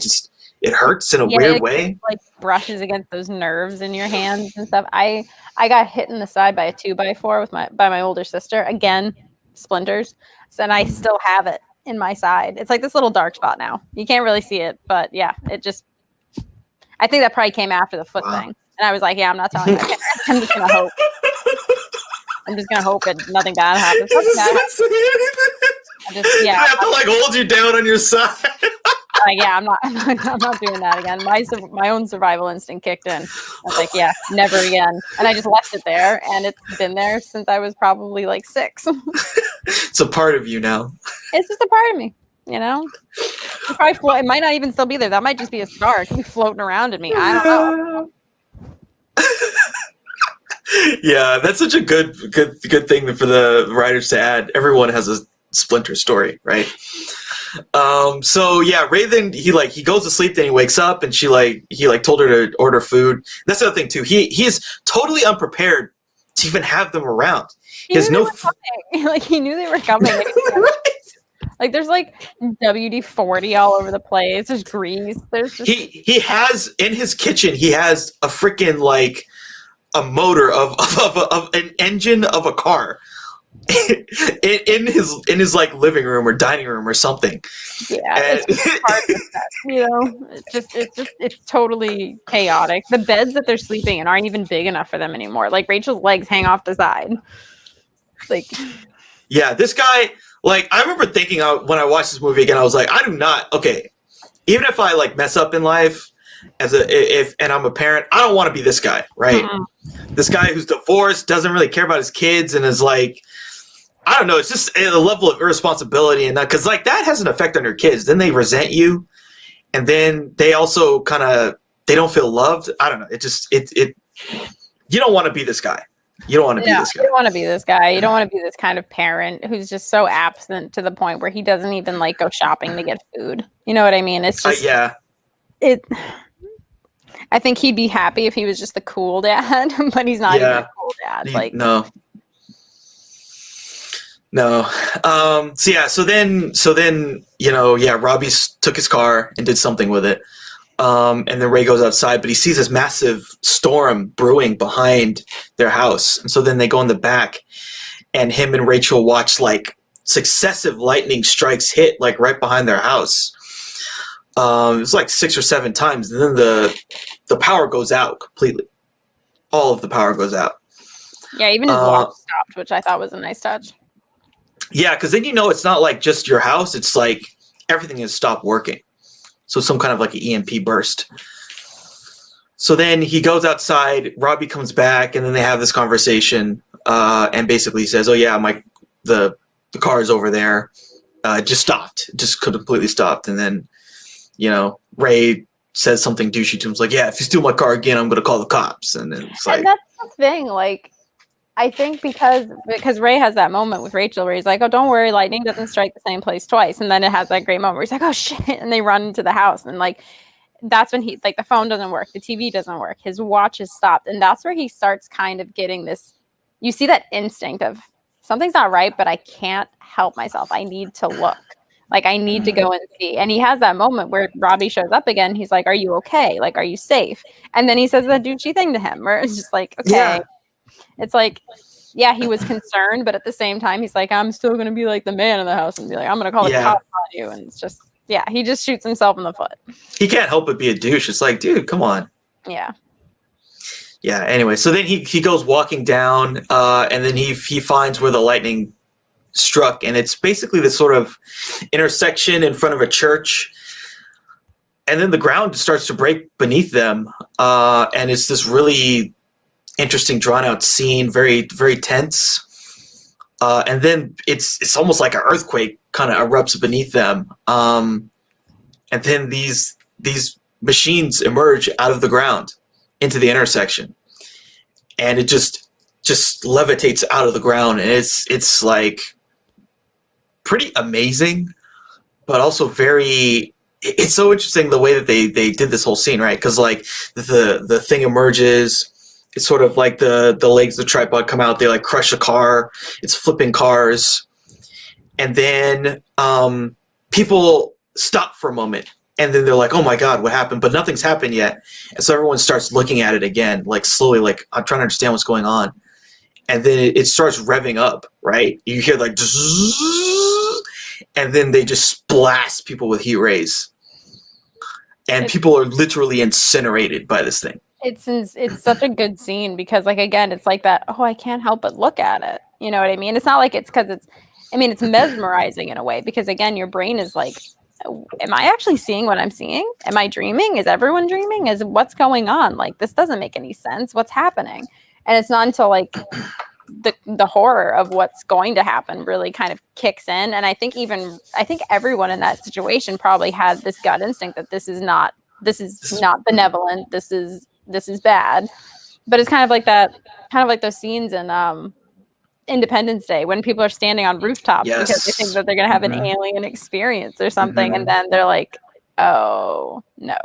it hurts in a weird way. Like brushes against those nerves in your hands and stuff. I got hit in the side by a 2x4 by my older sister. Again, splinters. So, and I still have it in my side. It's like this little dark spot now. You can't really see it, but yeah, I think that probably came after the foot thing. And I was like, yeah, I'm not telling you. I'm just going to hope. I'm just going to hope that nothing bad happens. I have to like hold you down on your side. Yeah, I'm not doing that again. My own survival instinct kicked in. I was like, yeah, never again. And I just left it there, and it's been there since I was probably like 6. It's a part of you now. It's just a part of me, you know? It might not even still be there. That might just be a scar. It could be floating around in me. I don't know. Yeah, that's such a good thing for the writers to add. Everyone has a splinter story, right? So yeah, Ray then he goes to sleep, then he wakes up, and he told her to order food. That's the other thing too. He is totally unprepared to even have them around. He has no like he knew they were coming. Right. Like there's like WD-40 all over the place. There's grease. There's just... he has in his kitchen. He has a freaking like a motor of an engine of a car in his like living room or dining room or something. Yeah, it's hard to set, you know. It's totally chaotic. The beds that they're sleeping in aren't even big enough for them anymore. Like Rachel's legs hang off the side. Like, yeah, this guy. Like, I remember thinking when I watched this movie again, I was like, even if I like mess up in life and I'm a parent, I don't want to be this guy, right? Mm-hmm. This guy who's divorced, doesn't really care about his kids, and is like, I don't know, it's just a level of irresponsibility and that, because like that has an effect on your kids. Then they resent you, and then they also they don't feel loved. I don't know. You don't want to be this guy. You don't want to be this guy. You don't want to be this guy. You don't want to be this kind of parent who's just so absent to the point where he doesn't even like go shopping to get food. You know what I mean? It's just I think he'd be happy if he was just the cool dad, but he's not even a cool dad. No. So then Robbie took his car and did something with it. And then Ray goes outside, but he sees this massive storm brewing behind their house. And so then they go in the back, and him and Rachel watch like successive lightning strikes hit like right behind their house. It was like 6 or 7 times. And then the power goes out completely. All of the power goes out. Yeah, even his watch stopped, which I thought was a nice touch. Yeah, because then it's not like just your house. It's like everything has stopped working. So some kind of like an EMP burst. So then he goes outside. Robbie comes back, and then they have this conversation. And basically says, "Oh yeah, the car is over there. Just stopped. Just completely stopped." And then, Ray says something douchey to him. It's like, "Yeah, if you steal my car again, I'm going to call the cops." And then it's like, and that's the thing. Like, I think because Ray has that moment with Rachel where he's like, "Oh, don't worry, lightning doesn't strike the same place twice." And then it has that great moment where he's like, "Oh shit," and they run into the house, and like that's when he like the phone doesn't work, the TV doesn't work, his watch is stopped, and that's where he starts kind of getting this. You see that instinct of something's not right, but I can't help myself. I need to look. Like I need to go and see. And he has that moment where Robbie shows up again. He's like, "Are you okay? Like, are you safe?" And then he says that douchey thing to him, where it's just like, okay. Yeah. It's like yeah, he was concerned, but at the same time, he's like, I'm still gonna be like the man in the house and be like, I'm gonna call the cops on you, and it's just, yeah, he just shoots himself in the foot. He can't help but be a douche. It's like, dude, come on. Yeah. Yeah. Anyway, so then he goes walking down, and then he finds where the lightning struck, and it's basically this sort of intersection in front of a church, and then the ground starts to break beneath them, and it's this really interesting, drawn out scene, very, very tense, and then it's almost like an earthquake kind of erupts beneath them, and then these machines emerge out of the ground into the intersection, and it just levitates out of the ground, and it's like pretty amazing, but also very. It's so interesting the way that they did this whole scene, right? Because like the thing emerges, it's sort of like the legs of the tripod come out, they like crush a car, it's flipping cars, and then people stop for a moment, and then they're like, oh my god, what happened? But nothing's happened yet, and so everyone starts looking at it again, like slowly, like I'm trying to understand what's going on, and then it starts revving up, right? You hear like and then they just blast people with heat rays, and people are literally incinerated by this thing. It's such a good scene because, like, again, it's like that. Oh, I can't help but look at it. You know what I mean? It's not like it's because it's. I mean, it's mesmerizing in a way because, again, your brain is like, am I actually seeing what I'm seeing? Am I dreaming? Is everyone dreaming? Is what's going on? Like, this doesn't make any sense. What's happening? And it's not until like the horror of what's going to happen really kind of kicks in. And I think everyone in that situation probably had this gut instinct that this is not benevolent. This is bad. But it's kind of like those scenes in Independence Day when people are standing on rooftops because they think that they're going to have an alien experience or something. And then they're like, oh no.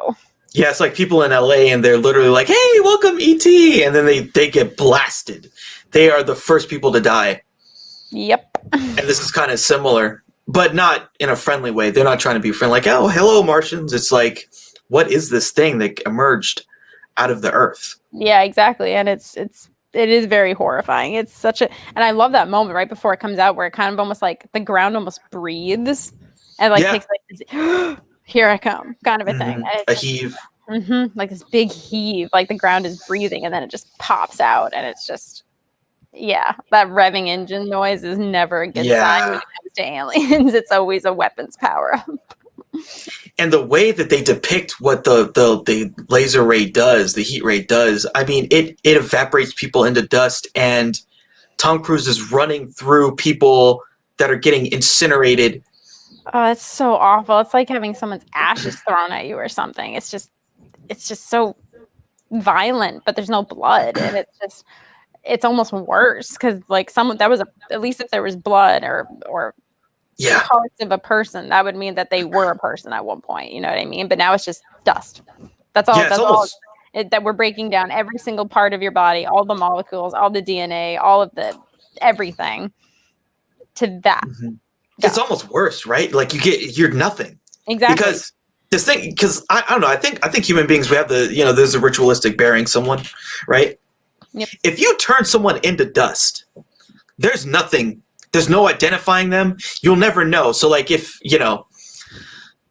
Yeah, it's like people in LA and they're literally like, hey, welcome ET. And then they get blasted. They are the first people to die. Yep. And this is kind of similar, but not in a friendly way. They're not trying to be friendly, like, oh, hello, Martians. It's like, what is this thing that emerged out of the earth? Yeah, exactly. And it is very horrifying. It's such a, and I love that moment right before it comes out where it kind of almost like the ground almost breathes and like takes like this, here I come kind of a thing. And a heave. Like this big heave, like the ground is breathing and then it just pops out and it's just, yeah, that revving engine noise is never a good sign when it comes to aliens. It's always a weapons power up. And the way that they depict what the laser ray does, the heat ray does, I mean, it evaporates people into dust, and Tom Cruise is running through people that are getting incinerated. Oh, it's so awful. It's like having someone's ashes thrown at you or something. It's just so violent, but there's no blood, and it's almost worse because like at least if there was blood or parts of a person, that would mean that they were a person at one point. You know what I mean? But now it's just dust. That's all. That we're breaking down every single part of your body, all the molecules, all the DNA, all of the everything to that. It's almost worse, right? Like you're nothing. Exactly. Because this thing, because I don't know, I think human beings, we have there's a ritualistic burying someone, right? Yep. If you turn someone into dust, there's nothing. There's no identifying them. You'll never know. So like if,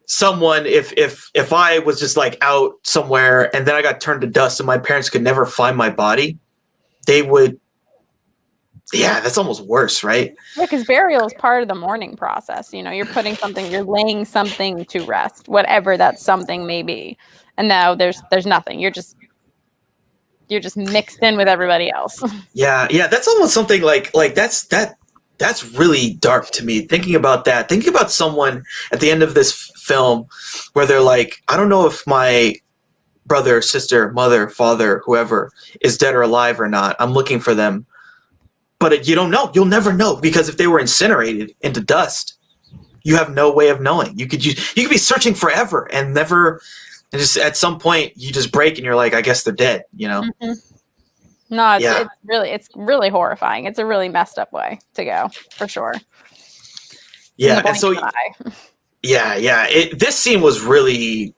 someone, if I was just like out somewhere and then I got turned to dust and my parents could never find my body, they would, that's almost worse, right? Yeah, because burial is part of the mourning process. You're you're laying something to rest, whatever that something may be. And now there's nothing. You're just mixed in with everybody else. Yeah. That's almost something like that's really dark to me. Thinking about that, thinking about someone at the end of this film where they're like, I don't know if my brother, sister, mother, father, whoever is dead or alive or not. I'm looking for them. But you don't know. You'll never know, because if they were incinerated into dust, you have no way of knowing. You could be searching forever and never. And just at some point, you just break and you're like, I guess they're dead. Mm-hmm. No, it's really horrifying. It's a really messed up way to go, for sure. Yeah, and so this scene was really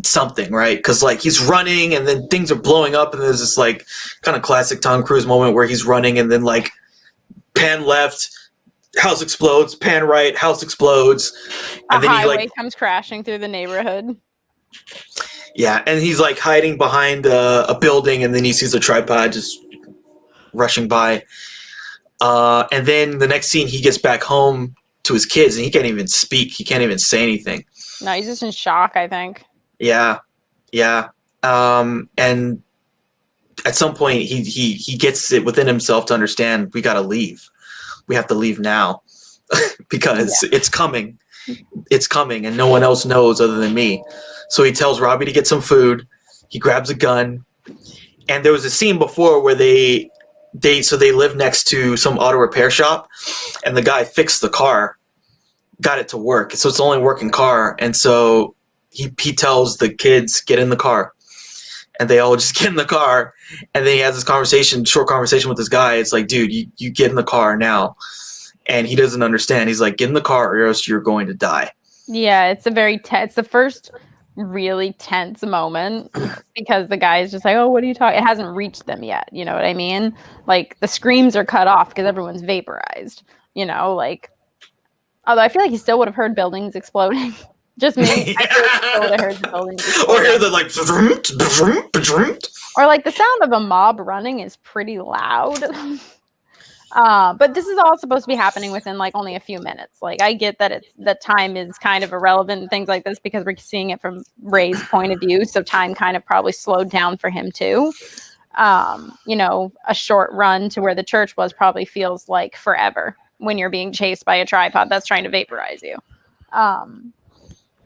something, right? Because like he's running and then things are blowing up and there's this like kind of classic Tom Cruise moment where he's running and then like pan left, house explodes, pan right, house explodes. And then highway comes crashing through the neighborhood. Yeah, and he's like hiding behind a building, and then he sees a tripod just rushing by. And then the next scene, he gets back home to his kids, and he can't even speak. He can't even say anything. No, he's just in shock, I think. Yeah. And at some point, he gets it within himself to understand we got to leave. We have to leave now because it's coming. It's coming, and no one else knows other than me. So he tells Robbie to get some food. He grabs a gun, and there was a scene before where they live next to some auto repair shop, and the guy fixed the car, got it to work. So it's the only working car, and so he tells the kids, get in the car, and they all just get in the car, and then he has this short conversation with this guy. It's like, dude, you get in the car now. And he doesn't understand. He's like, get in the car or else you're going to die. Yeah, it's it's the first really tense moment because the guy is just like, oh, what are you talking? It hasn't reached them yet. You know what I mean? Like the screams are cut off because everyone's vaporized, like, although I feel like he still would have heard buildings exploding. Just me. I feel like he still would have heard the buildings exploding. Or hear the like, or like the sound of a mob running is pretty loud. But this is all supposed to be happening within like only a few minutes. Like I get that that time is kind of irrelevant and things like this because we're seeing it from Ray's point of view. So time kind of probably slowed down for him too. A short run to where the church was probably feels like forever when you're being chased by a tripod that's trying to vaporize you.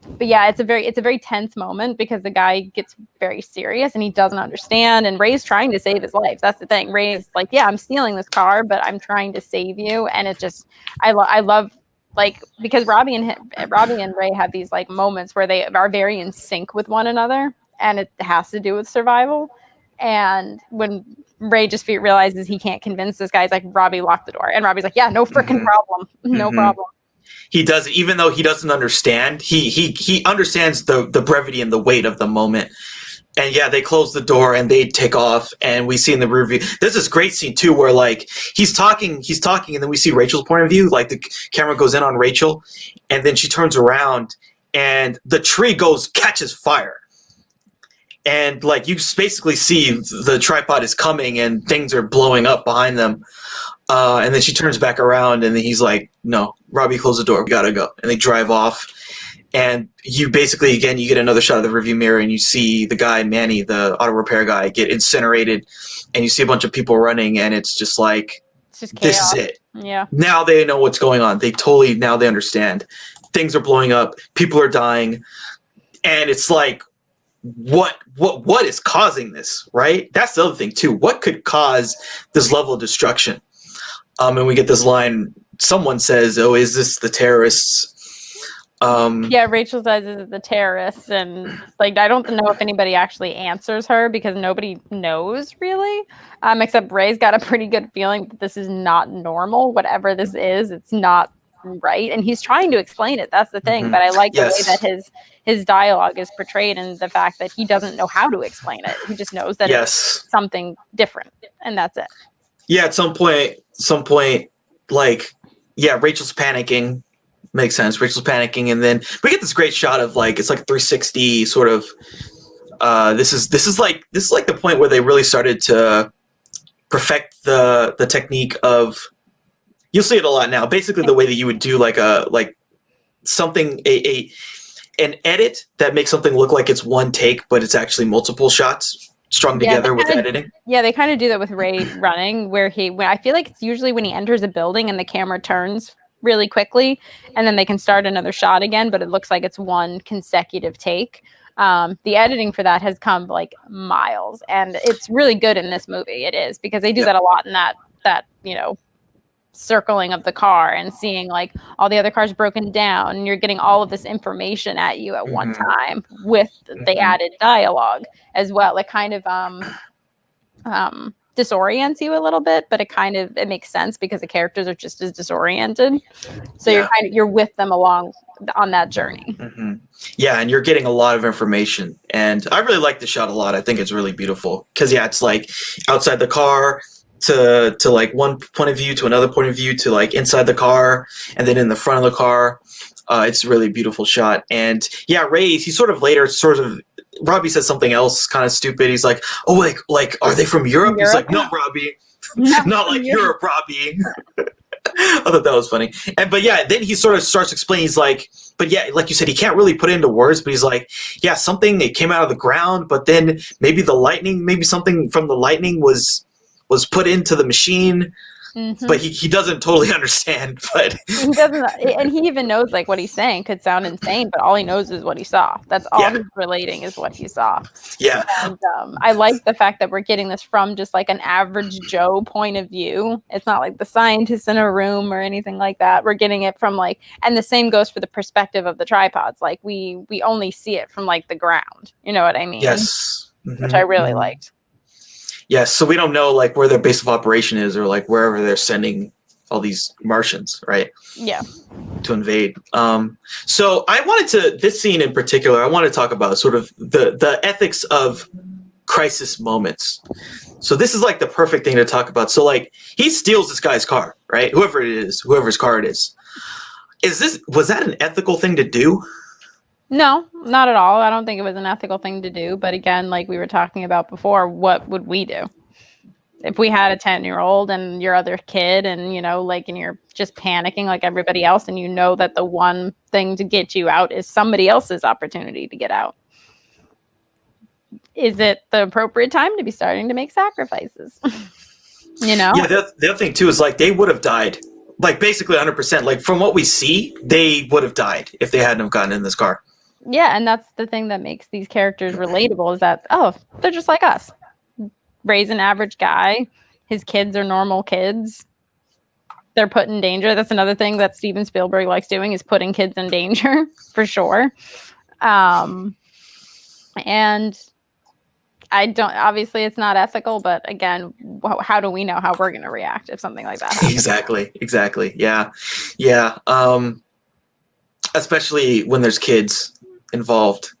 But yeah, it's a very tense moment because the guy gets very serious and he doesn't understand. And Ray's trying to save his life. That's the thing. Ray's like, yeah, I'm stealing this car, but I'm trying to save you. And it just, I love like because Robbie and Ray have these like moments where they are very in sync with one another, and it has to do with survival. And when Ray just realizes he can't convince this guy, he's like, Robbie, lock the door. And Robbie's like, yeah, no freaking problem, no problem. He does, even though he doesn't understand. He understands the brevity and the weight of the moment. And yeah, they close the door and they take off. And we see in the rear view, there's this great scene too, where like he's talking, and then we see Rachel's point of view. Like the camera goes in on Rachel, and then she turns around, and the tree catches fire. And like you basically see the tripod is coming, and things are blowing up behind them. And then she turns back around, and then he's like, no, Robbie, close the door. We gotta go. And they drive off. And you basically, again, you get another shot of the rearview mirror, and you see the guy, Manny, the auto repair guy, get incinerated. And you see a bunch of people running, and it's just like, this is it. Yeah. Now they know what's going on. Now they understand. Things are blowing up. People are dying. And it's like, what is causing this, right? That's the other thing, too. What could cause this level of destruction? And we get this line, someone says, oh, is this the terrorists? Yeah, Rachel says it's the terrorists, and like I don't know if anybody actually answers her because nobody knows really, except Ray's got a pretty good feeling that this is not normal. Whatever this is, it's not right, and he's trying to explain it. That's the thing. But I like the way that his dialogue is portrayed, and the fact that he doesn't know how to explain it. He just knows that it's something different, and that's it. Yeah, at some point, like, yeah, Rachel's panicking. Makes sense. Rachel's panicking, and then we get this great shot of like it's like 360 sort of. This is like the point where they really started to perfect the technique of. You'll see it a lot now. Basically, the way that you would do like something an edit that makes something look like it's one take, but it's actually multiple shots strung together with editing. Yeah, they kind of do that with Ray running, where I feel like it's usually when he enters a building and the camera turns really quickly, and then they can start another shot again, but it looks like it's one consecutive take. The editing for that has come like miles, and it's really good in this movie. It is, because they do that a lot in that circling of the car and seeing like all the other cars broken down, and you're getting all of this information at you at one time with the added dialogue as well. It kind of disorients you a little bit, but it makes sense because the characters are just as disoriented. So you're with them along on that journey. Yeah, and you're getting a lot of information, and I really like the shot a lot. I think it's really beautiful because it's like outside the car, to like one point of view to another point of view to like inside the car and then in the front of the car. It's a really beautiful shot. And yeah, Ray, he sort of later Robbie says something else kind of stupid. He's like, oh, like are they from Europe? He's like, no, Robbie, not like Europe, Robbie. I thought that was funny. But yeah, then he sort of starts explaining. He's like, but yeah, like you said, he can't really put it into words, but he's like, yeah, something, it came out of the ground, but then maybe something from the lightning was put into the machine. Mm-hmm. But he doesn't totally understand. But he doesn't, and he even knows like what he's saying could sound insane, but all he knows is what he saw. That's all he's relating is what he saw. Yeah. And I like the fact that we're getting this from just like an average Joe point of view. It's not like the scientists in a room or anything like that. We're getting it from like, and the same goes for the perspective of the tripods. Like we only see it from like the ground. You know what I mean? Yes. Mm-hmm. Which I really liked. Yes, so we don't know like where their base of operation is or like wherever they're sending all these Martians, right? Yeah. To invade. So I wanted to, this scene in particular, I want to talk about sort of the ethics of crisis moments. So this is like the perfect thing to talk about. So like he steals this guy's car, right? Whoever's car it is. Was that an ethical thing to do? No, not at all. I don't think it was an ethical thing to do. But again, like we were talking about before, what would we do? If we had a 10-year-old and your other kid and, you know, like, and you're just panicking like everybody else and you know that the one thing to get you out is somebody else's opportunity to get out. Is it the appropriate time to be starting to make sacrifices? You know? Yeah, the other thing too is like they would have died. Like basically 100%. Like from what we see, they would have died if they hadn't have gotten in this car. Yeah, and that's the thing that makes these characters relatable is that, oh, they're just like us. Ray's an average guy. His kids are normal kids. They're put in danger. That's another thing that Steven Spielberg likes doing is putting kids in danger, for sure. And I don't, obviously it's not ethical, but again, how do we know how we're going to react if something like that happens? Exactly. Yeah. Especially when there's kids involved.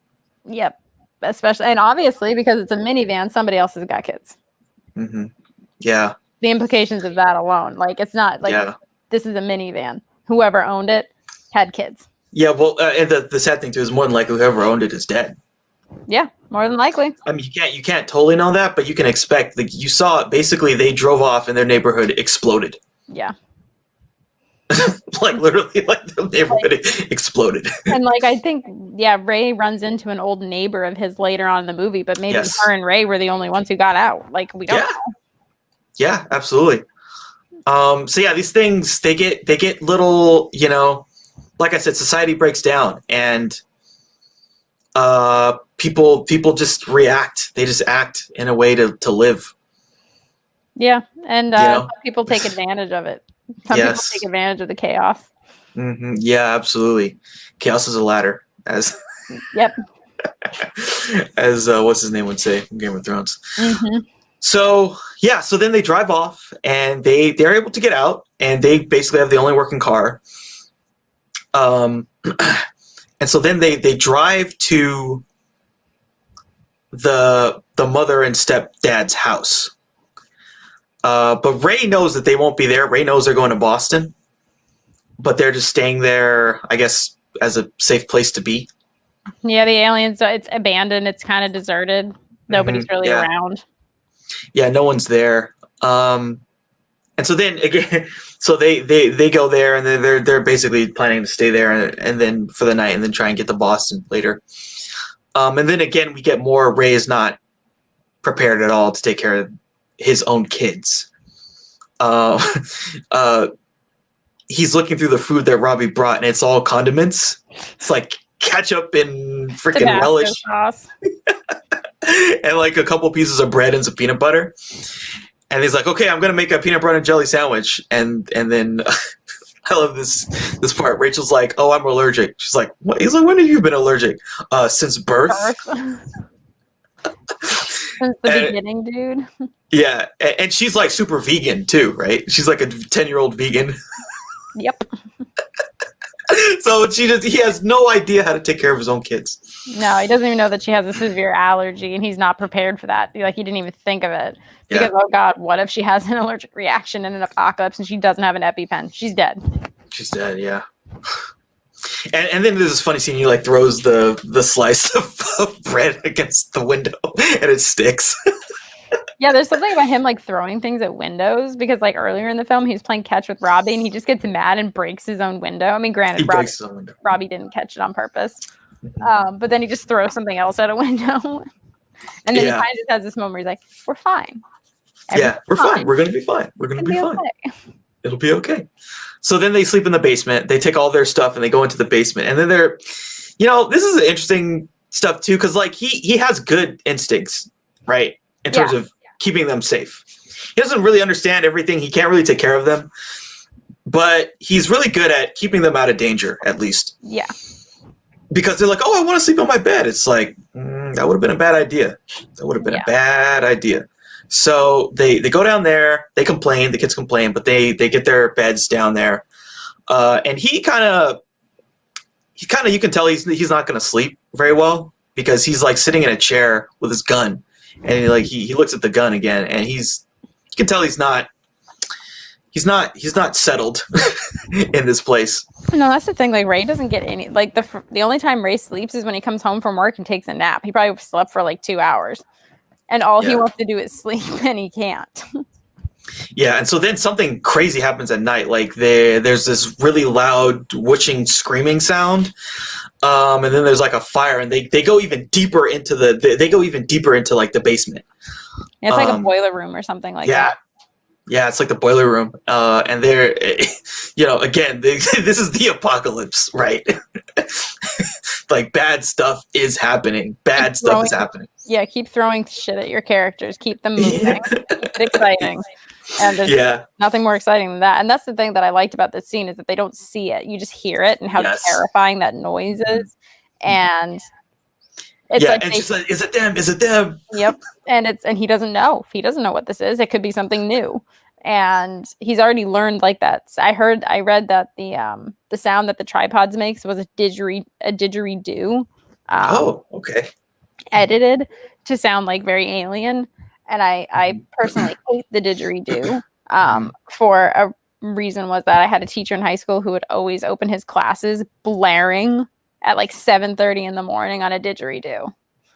Yep. Especially, and obviously because it's a minivan, somebody else has got kids. Mm-hmm. Yeah. The implications of that alone, like it's not like this is a minivan. Whoever owned it had kids. Yeah. Well, and the sad thing too is more than likely whoever owned it is dead. Yeah, more than likely. I mean, you can't totally know that, but you can expect. Like you saw, basically they drove off and their neighborhood exploded. Yeah. Like literally, like the neighborhood exploded. And like I think, Ray runs into an old neighbor of his later on in the movie, but maybe her and Ray were the only ones who got out. Like we don't know. Yeah, absolutely. So yeah, these things they get little, you know, like I said, society breaks down and people just react. They just act in a way to live. Yeah, and some people take advantage of it. Some people take advantage of the chaos. Mm-hmm. Yeah, absolutely. Chaos is a ladder, as as what's his name would say from Game of Thrones. Mm-hmm. So then they drive off and they're able to get out and they basically have the only working car. And so then they drive to the mother and stepdad's house. But Ray knows that they won't be there. Ray knows they're going to Boston, but they're just staying there, I guess, as a safe place to be. Yeah, the aliens, it's abandoned. It's kind of deserted. Nobody's really around. Yeah, no one's there. And so then again, so they go there and they're basically planning to stay there and then for the night and then try and get to Boston later. And then again, we get more. Ray is not prepared at all to take care of his own kids. He's looking through the food that Robbie brought and it's all condiments. It's like ketchup and freaking relish sauce. And like a couple pieces of bread and some peanut butter. And he's like, okay, I'm going to make a peanut butter and jelly sandwich. And then I love this part. Rachel's like, oh, I'm allergic. She's like, what? He's like, when have you been allergic? Since birth. Since the beginning, dude. Yeah, and she's like super vegan too, right? She's like a 10-year-old vegan. Yep. So he has no idea how to take care of his own kids. No, he doesn't even know that she has a severe allergy, and he's not prepared for that. Like, he didn't even think of it. Because, oh God, what if she has an allergic reaction in an apocalypse and she doesn't have an EpiPen? She's dead. She's dead, yeah. And then there's this funny scene. He like throws the slice of bread against the window, and it sticks. Yeah, there's something about him like throwing things at windows, because like earlier in the film he was playing catch with Robbie and he just gets mad and breaks his own window. I mean, granted, Robbie didn't catch it on purpose, but then he just throws something else at a window, and then he kind of just has this moment where he's like, "We're fine. We're fine. We're gonna be fine. We're gonna be fine. Okay. It'll be okay." So then they sleep in the basement. They take all their stuff and they go into the basement, and then they're, this is interesting stuff too, because like he has good instincts, right, in terms of keeping them safe. He doesn't really understand everything. He can't really take care of them, but he's really good at keeping them out of danger, at least. Yeah. Because they're like, "Oh, I want to sleep on my bed." It's like, that would have been a bad idea. That would have been a bad idea. So they go down there. They complain. The kids complain, but they get their beds down there. And he kind of, you can tell he's not going to sleep very well, because he's like sitting in a chair with his gun. And he looks at the gun again, and you can tell he's not settled in this place. No, that's the thing. Like, Ray doesn't get any, like the only time Ray sleeps is when he comes home from work and takes a nap. He probably slept for like 2 hours, and all he wants to do is sleep, and he can't. Yeah, and so then something crazy happens at night. Like there's this really loud whooshing, screaming sound, and then there's like a fire, and they go even deeper into like the basement. Yeah, it's like a boiler room or something like that. Yeah, it's like the boiler room, and they're, again, this is the apocalypse, right? Like, bad stuff is happening. Bad stuff is happening. Yeah, keep throwing shit at your characters. Keep them moving. Keep it exciting. And there's nothing more exciting than that. And that's the thing that I liked about this scene, is that they don't see it. You just hear it and how terrifying that noise is. And it's and she's like, "Is it them? Is it them?" Yep. And he doesn't know. He doesn't know what this is. It could be something new. And he's already learned like that. I read that the sound that the tripods makes was a didgeridoo. Okay. Edited to sound like very alien. And I personally hate the didgeridoo. For a reason was that I had a teacher in high school who would always open his classes blaring at like 7:30 in the morning on a didgeridoo.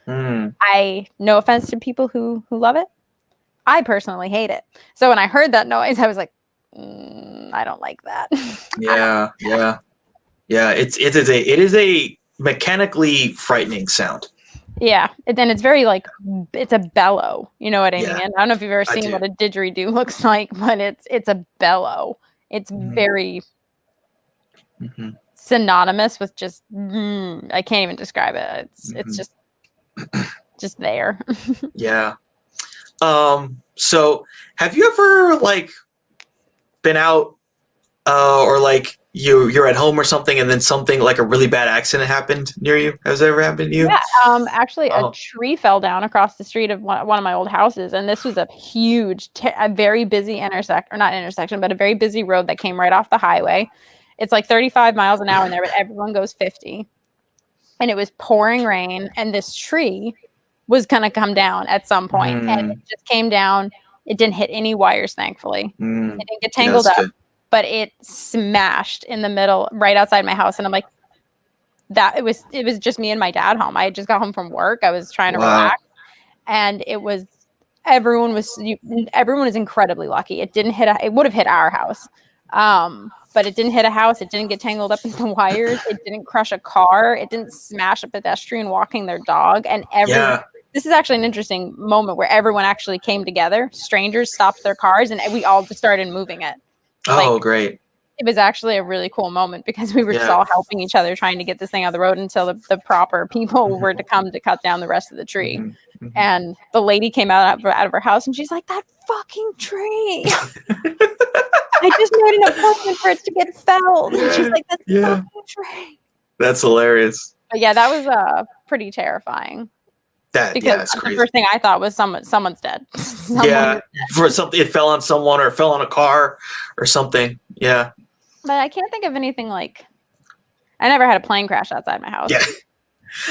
No offense to people who love it. I personally hate it. So when I heard that noise, I was like, I don't like that. Yeah. It is a mechanically frightening sound. Yeah, then it's very like, it's a bellow. You know what I mean? I don't know if you've ever seen what a didgeridoo looks like, but it's a bellow. It's very synonymous with just, I can't even describe it. It's just there. Yeah. So have you ever like been out, or like you're at home or something, and then something like a really bad accident happened near you? Has that ever happened to you? Yeah. Actually, a tree fell down across the street of one of my old houses, and this was a huge, a very busy but a very busy road that came right off the highway. It's like 35 miles an hour in there, but everyone goes 50. And it was pouring rain, and this tree was going to come down at some point, and it just came down. It didn't hit any wires, thankfully. It didn't get tangled up. Good. But it smashed in the middle, right outside my house. And I'm like, it was just me and my dad home. I had just got home from work. I was trying to relax. And everyone is incredibly lucky. It didn't hit, it would have hit our house. But it didn't hit a house. It didn't get tangled up in the wires. It didn't crush a car. It didn't smash a pedestrian walking their dog. And this is actually an interesting moment where everyone actually came together. Strangers stopped their cars, and we all just started moving it. Great. It was actually a really cool moment, because we were just all helping each other, trying to get this thing on the road until the proper people were to come to cut down the rest of the tree. And the lady came out of her house, and she's like, "That fucking tree. I just made an appointment for it to get felled." And she's like, "That fucking tree." That's hilarious. But yeah, that was pretty terrifying. Because the first thing I thought was someone's dead. For something, it fell on someone, or it fell on a car or something. Yeah. But I can't think of anything like I never had a plane crash outside my house. Yeah.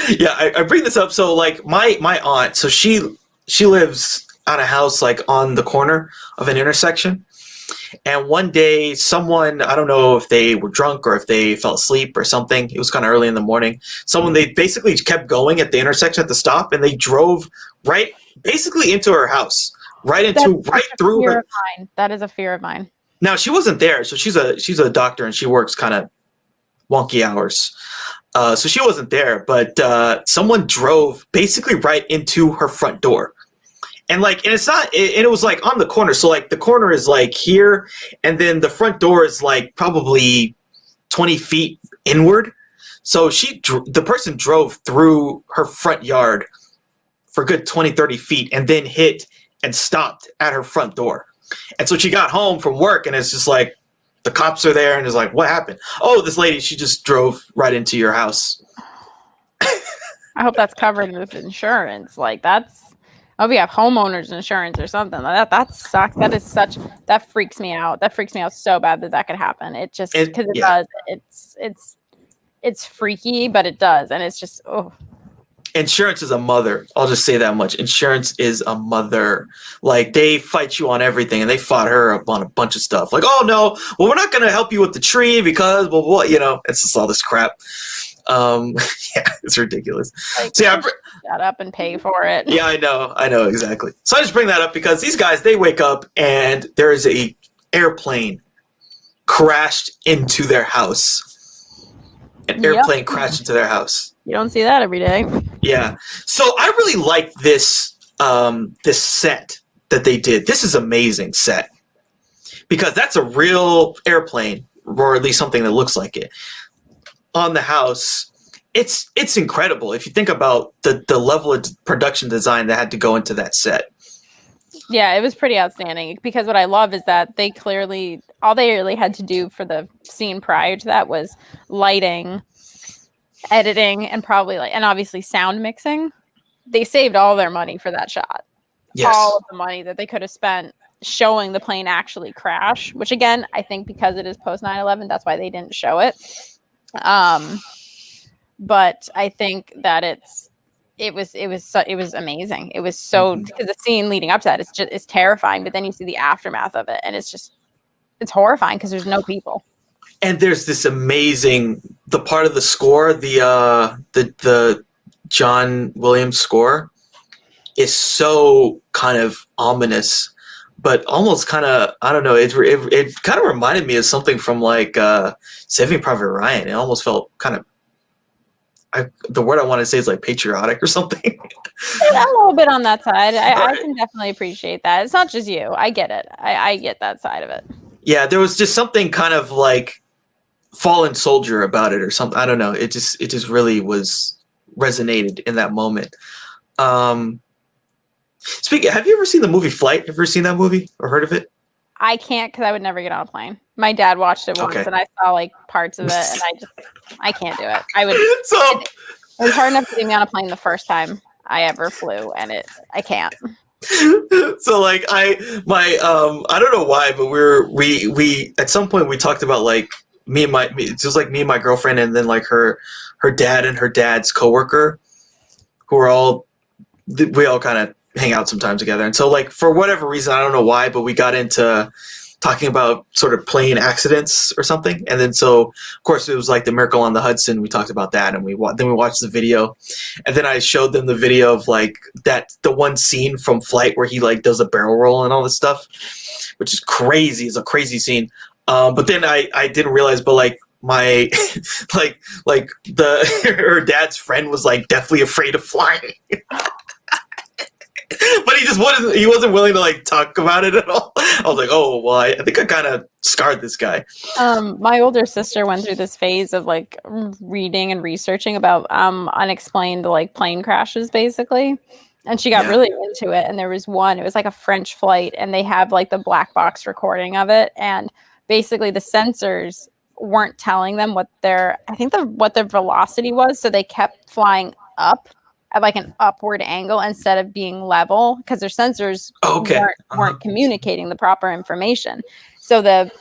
Yeah, I bring this up. So like my aunt, so she lives on a house like on the corner of an intersection. And one day someone, I don't know if they were drunk or if they fell asleep or something. It was kind of early in the morning. They basically kept going at the intersection at the stop, and they drove right basically into her house. Right through her. That is a fear of mine. Now she wasn't there, so she's a doctor and she works kind of wonky hours. So she wasn't there, but someone drove basically right into her front door. And it's not, and it was like on the corner. So like the corner is like here, and then the front door is like probably 20 feet inward. So the person drove through her front yard for a good 20, 30 feet and then hit and stopped at her front door. And so she got home from work, and it's just like, the cops are there, and it's like, what happened? Oh, this lady, she just drove right into your house. I hope that's covered with insurance. Like I hope you have homeowners insurance or something. That sucks. That freaks me out. That freaks me out so bad that could happen. It just, because it does. It's freaky, but it does. And it's just, oh. Insurance is a mother. I'll just say that much. Insurance is a mother. Like, they fight you on everything, and they fought her up on a bunch of stuff. Like, oh no, well, we're not going to help you with the tree because, well, it's just all this crap. Yeah, it's ridiculous. Like, so yeah, shut up and pay for it. Yeah, I know exactly. So I just bring that up because these guys, they wake up and there is a airplane crashed into their house. An airplane crashed into their house. You don't see that every day. Yeah. So I really like this this set that they did. This is amazing set. Because that's a real airplane, or at least something that looks like it, on the house. It's incredible if you think about the level of production design that had to go into that set. Yeah, it was pretty outstanding, because what I love is that all they really had to do for the scene prior to that was lighting, editing, and and obviously sound mixing. They saved all their money for that shot. Yes. All of the money that they could have spent showing the plane actually crash, which again, I think because it is post 9/11, that's why they didn't show it. But I think that it was amazing. It was so, because the scene leading up to that it's terrifying, but then you see the aftermath of it, and it's horrifying because there's no people. And there's this amazing, the part of the score, the John Williams score is so kind of ominous, but almost kind of, I don't know, it kind of reminded me of something from like Saving Private Ryan. It almost felt kind of, the word I want to say is like patriotic or something. Yeah, a little bit on that side. I can definitely appreciate that. It's not just you. I get it. I get that side of it. Yeah, there was just something kind of like fallen soldier about it or something. I don't know. It just really resonated in that moment. Speaking, have you ever seen the movie Flight? Have you ever seen that movie or heard of it? I can't, because I would never get on a plane. My dad watched it once, and I saw like parts of it, and I can't do it. It was hard enough to get me on a plane the first time I ever flew, and I can't. So like I don't know why, but we at some point we talked about like it was like me and my girlfriend, and then like her dad and her dad's coworker, who we all kind of hang out sometimes together. And so like for whatever reason, I don't know why, but we got into talking about sort of plane accidents or something. And then so of course it was like the Miracle on the Hudson. We talked about that, and then we watched the video, and then I showed them the video of like the one scene from Flight where he like does a barrel roll and all this stuff, which is crazy. It's a crazy scene. But then I didn't realize, but like my like her dad's friend was like deathly afraid of flying. But he wasn't willing to like talk about it at all. I was like, oh well, I think I kind of scarred this guy. My older sister went through this phase of like reading and researching about unexplained like plane crashes, basically. And she got really into it. And there was one, it was like a French flight, and they have like the black box recording of it. And basically the sensors weren't telling them what their velocity was. So they kept flying up at like an upward angle instead of being level, because their sensors weren't communicating the proper information. So the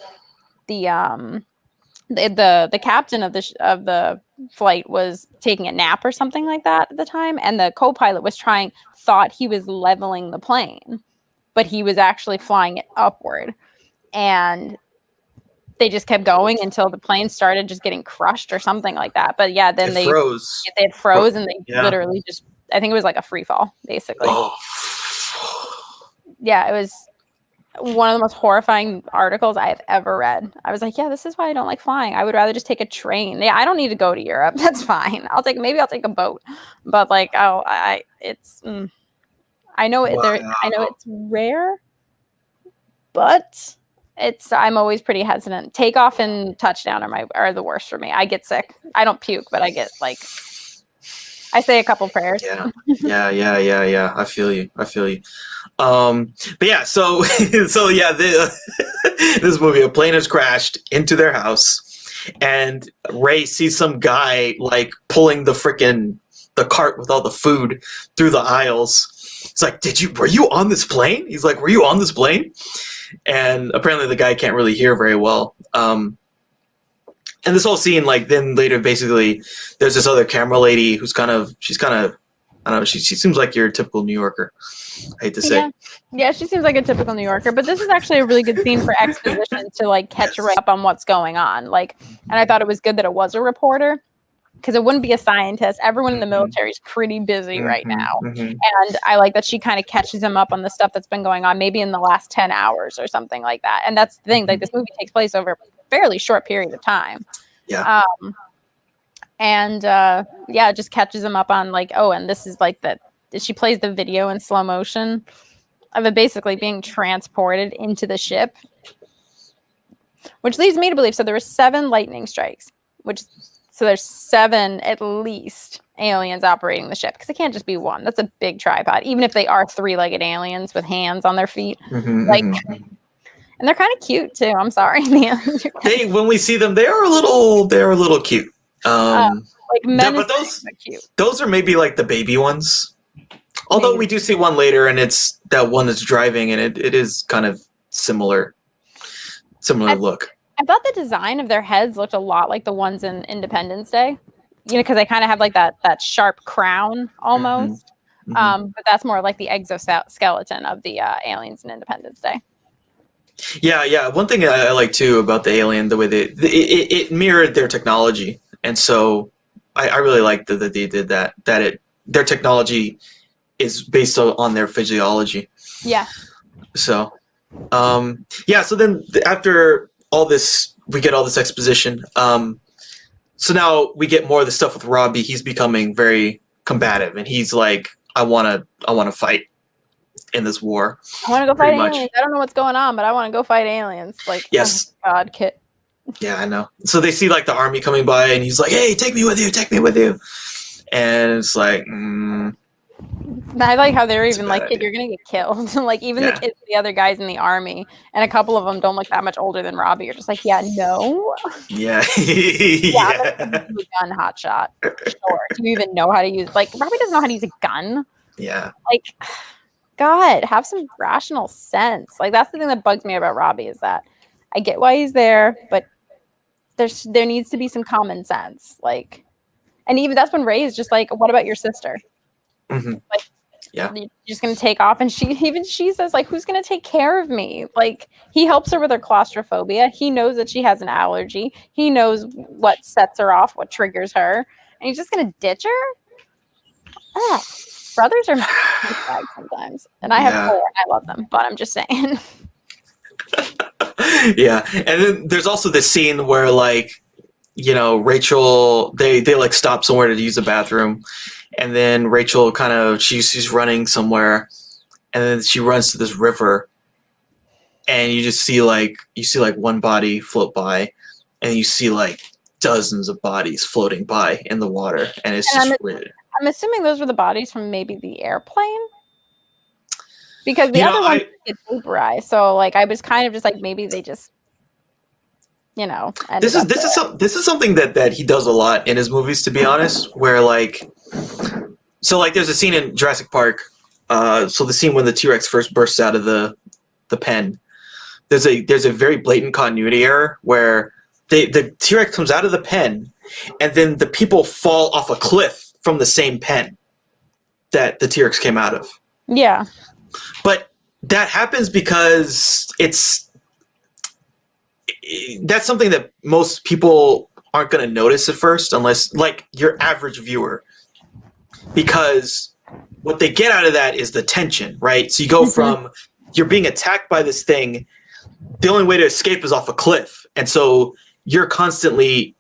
the captain of the flight was taking a nap or something like that at the time, and the co-pilot thought he was leveling the plane, but he was actually flying it upward, and they just kept going until the plane started just getting crushed or something like that. But yeah, then they had froze, and they literally just, I think it was like a free fall, basically. Oh. Yeah, it was one of the most horrifying articles I have ever read. I was like, yeah, this is why I don't like flying. I would rather just take a train. Yeah, I don't need to go to Europe. That's fine. Maybe I'll take a boat. But like, I know it's rare, but I'm always pretty hesitant. Takeoff and touchdown are the worst for me. I get sick. I don't puke, but I get like, I say a couple prayers. Yeah. I feel you. But yeah, so yeah, this movie, a plane has crashed into their house, and Ray sees some guy like pulling the cart with all the food through the aisles. It's like, were you on this plane? He's like, were you on this plane? And apparently the guy can't really hear very well. And this whole scene, like, then later, basically, there's this other camera lady who's I don't know, she seems like your typical New Yorker. I hate to say. Yeah, she seems like a typical New Yorker, but this is actually a really good scene for exposition to like catch right up on what's going on. Like, and I thought it was good that it was a reporter, because it wouldn't be a scientist. Everyone in the military is pretty busy right now. And I like that she kind of catches him up on the stuff that's been going on, maybe in the last 10 hours or something like that. And that's the thing, like this movie takes place over a fairly short period of time. Yeah. It just catches him up on like, oh, and this is like she plays the video in slow motion of it basically being transported into the ship, which leads me to believe, so there were 7 lightning strikes, so there's 7 at least aliens operating the ship, because it can't just be one. That's a big tripod, even if they are 3-legged aliens with hands on their feet. And they're kind of cute too. I'm sorry, when we see them, they're a little cute. Like men, but those are maybe like the baby ones. Although we do see one later, and it's that one that's driving, and it is kind of similar look. I thought the design of their heads looked a lot like the ones in Independence Day, because they kind of have like that sharp crown almost. But that's more like the exoskeleton of the aliens in Independence Day. Yeah. One thing I like too about the alien, the way it mirrored their technology, and so I really like that they did that. Their technology is based on their physiology. Yeah. So, So then after all this, we get all this exposition. So now we get more of the stuff with Robbie. He's becoming very combative, and he's like, I want to fight in this war. I want to go fight aliens. I don't know what's going on, but I want to go fight aliens. Like, yes. Oh God, Kit. Yeah, I know. So they see like the army coming by, and he's like, hey, take me with you. And it's like, I like how they're even like, kid, you're going to get killed. Like, even the kids, the other guys in the army, and a couple of them don't look that much older than Robbie. You're just like, yeah, no. Yeah. I'm a gun hotshot. Sure. Do you even know how to use, like, Robbie doesn't know how to use a gun. Yeah. Like, God, have some rational sense. Like, that's the thing that bugs me about Robbie, is that I get why he's there, but there needs to be some common sense. Like, and even that's when Ray is just like, what about your sister? Like, you're just gonna take off, and she says, like, who's gonna take care of me? Like, he helps her with her claustrophobia. He knows that she has an allergy. He knows what sets her off, what triggers her, and he's just gonna ditch her. Brothers are bags sometimes, and I have 4, and I love them, but I'm just saying. Yeah, and then there's also this scene where, like, Rachel, they like stop somewhere to use the bathroom, and then Rachel she's running somewhere, and then she runs to this river, and you just see like one body float by, and you see like dozens of bodies floating by in the water, and it's I'm assuming those were the bodies from maybe the airplane, because the other ones get vaporized. So like I was kind of just like, maybe they just, This is something that he does a lot in his movies, to be honest. Where like, so like there's a scene in Jurassic Park. So the scene when the T-Rex first bursts out of the pen. There's a very blatant continuity error where the T-Rex comes out of the pen, and then the people fall off a cliff from the same pen that the T-Rex came out of. Yeah. But that happens because that's something that most people aren't going to notice at first, unless, like, your average viewer. Because what they get out of that is the tension, right? So you go from, you're being attacked by this thing, the only way to escape is off a cliff. And so you're constantly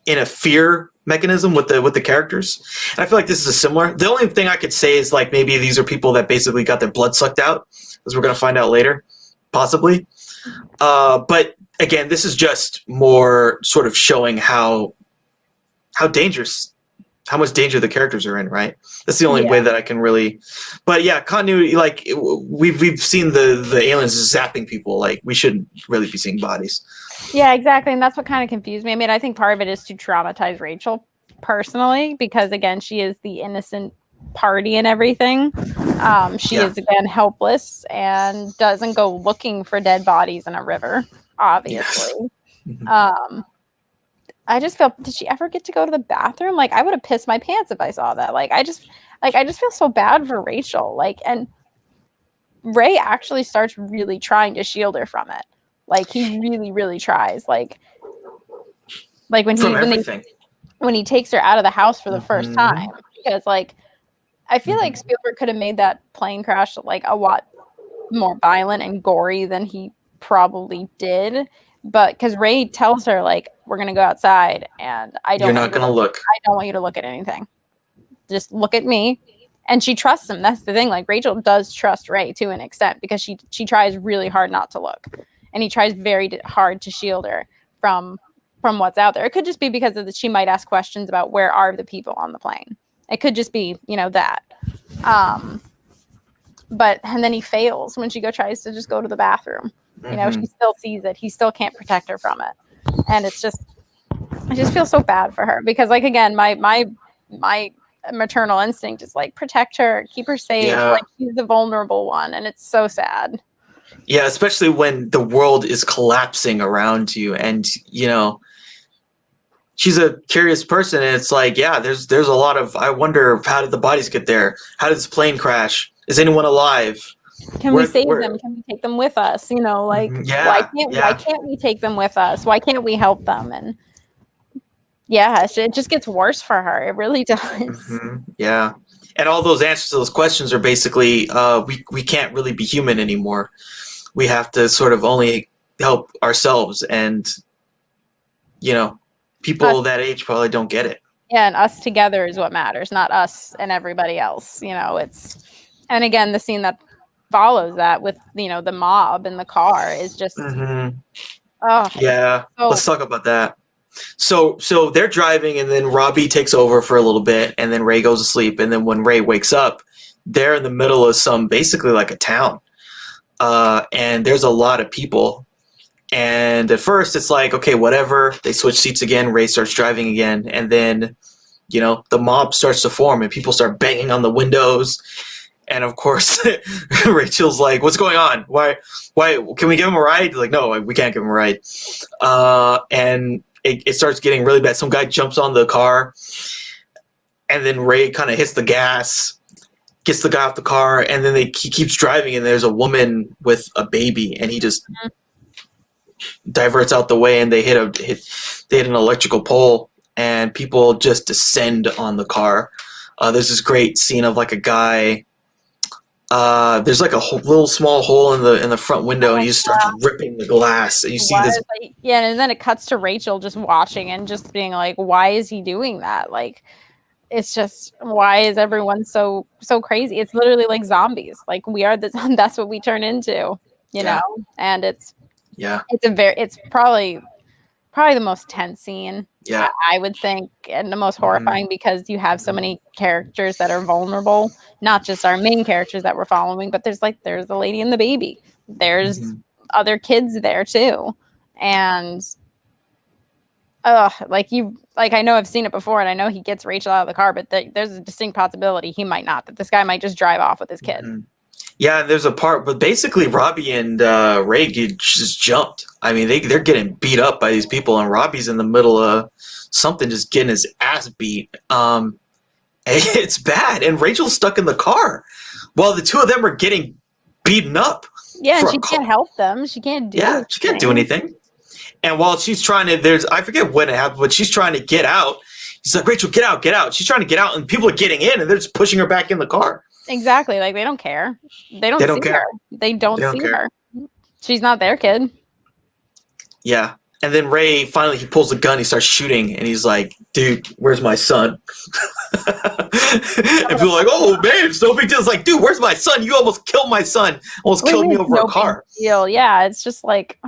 in a fear mechanism with the characters. And I feel like this is a similar. The only thing I could say is, like, maybe these are people that basically got their blood sucked out, as we're going to find out later, possibly. But again, this is just more sort of showing how dangerous, how much danger the characters are in, right? That's the only way that I can really. But yeah, continuity. Like, we've seen the aliens zapping people. Like, we shouldn't really be seeing bodies. Yeah, exactly. And that's what kind of confused me. I mean, I think part of it is to traumatize Rachel personally, because again, she is the innocent party and everything. She is, again, helpless and doesn't go looking for dead bodies in a river, obviously. Yes. I just feel, did she ever get to go to the bathroom? Like, I would have pissed my pants if I saw that. I just feel so bad for Rachel. Like, and Ray actually starts really trying to shield her from it. Like, he really, really tries. Like when he takes her out of the house for the first time, because, like, I feel like Spielberg could have made that plane crash, like, a lot more violent and gory than he probably did. But because Ray tells her, like, we're going to go outside and you're not going to look. I don't want you to look at anything. Just look at me. And she trusts him. That's the thing. Like, Rachel does trust Ray to an extent, because she tries really hard not to look. And he tries very hard to shield her from what's out there. It could just be because of she might ask questions about where are the people on the plane. It could just be, that. But, and then he fails when she tries to just go to the bathroom. She still sees it. He still can't protect her from it. And I just feel so bad for her, because, like, again, my maternal instinct is, like, protect her, keep her safe. Yeah. Like, she's the vulnerable one. And it's so sad. Yeah, especially when the world is collapsing around you, and she's a curious person, and it's like, yeah, there's a lot of, I wonder, how did the bodies get there? How did this plane crash? Is anyone alive? Can we save them? Can we take them with us? Why can't we take them with us? Why can't we help them? And yeah, it just gets worse for her. It really does. Yeah. And all those answers to those questions are basically, we can't really be human anymore. We have to sort of only help ourselves. And, people that age probably don't get it. Yeah, and us together is what matters, not us and everybody else. And again, the scene that follows that with, the mob in the car is just, yeah. Let's talk about that. So they're driving, and then Robbie takes over for a little bit, and then Ray goes to sleep. And then when Ray wakes up, they're in the middle of basically like a town. And there's a lot of people. And at first it's like, okay, whatever. They switch seats again. Ray starts driving again. And then, the mob starts to form, and people start banging on the windows. And of course, Rachel's like, what's going on? Why, can we give him a ride? Like, no, we can't give him a ride. And it starts getting really bad. Some guy jumps on the car, and then Ray kind of hits the gas, gets the guy off the car, and then he keeps driving, and there's a woman with a baby, and he just diverts out the way, and they hit an electrical pole, and people just descend on the car. There's this great scene of, like, a guy. There's like a little small hole in the front window, and he just starts ripping the glass, and you see this. And then it cuts to Rachel just watching and just being like, "Why is he doing that?" Like, it's just, why is everyone so crazy? It's literally like zombies. Like, we are that's what we turn into, you know. And it's probably the most tense scene. Yeah, I would think, and the most horrifying, because you have so many characters that are vulnerable. Not just our main characters that we're following, but there's the lady and the baby. There's other kids there too, and I know I've seen it before, and I know he gets Rachel out of the car, but there's a distinct possibility he might not. That this guy might just drive off with his kid. Yeah, and there's a part, but basically Robbie and Ray just jumped. I mean, they're getting beat up by these people, and Robbie's in the middle of something, just getting his ass beat. It's bad, and Rachel's stuck in the car while the two of them are getting beaten up. Yeah, and she can't help them. She can't do anything. She can't do anything. And while she's trying to, I forget when it happened, but she's trying to get out. He's like, Rachel, get out, get out. She's trying to get out, and people are getting in, and they're just pushing her back in the car. Exactly. Like, they don't care. They don't see her. They don't see her. She's not their kid. Yeah. And then Ray, finally, he pulls the gun, he starts shooting, and he's like, dude, where's my son? And people are like, oh, man, it's no big deal. It's like, dude, where's my son? You almost killed my son. Almost killed me over a car. Yeah, it's just like,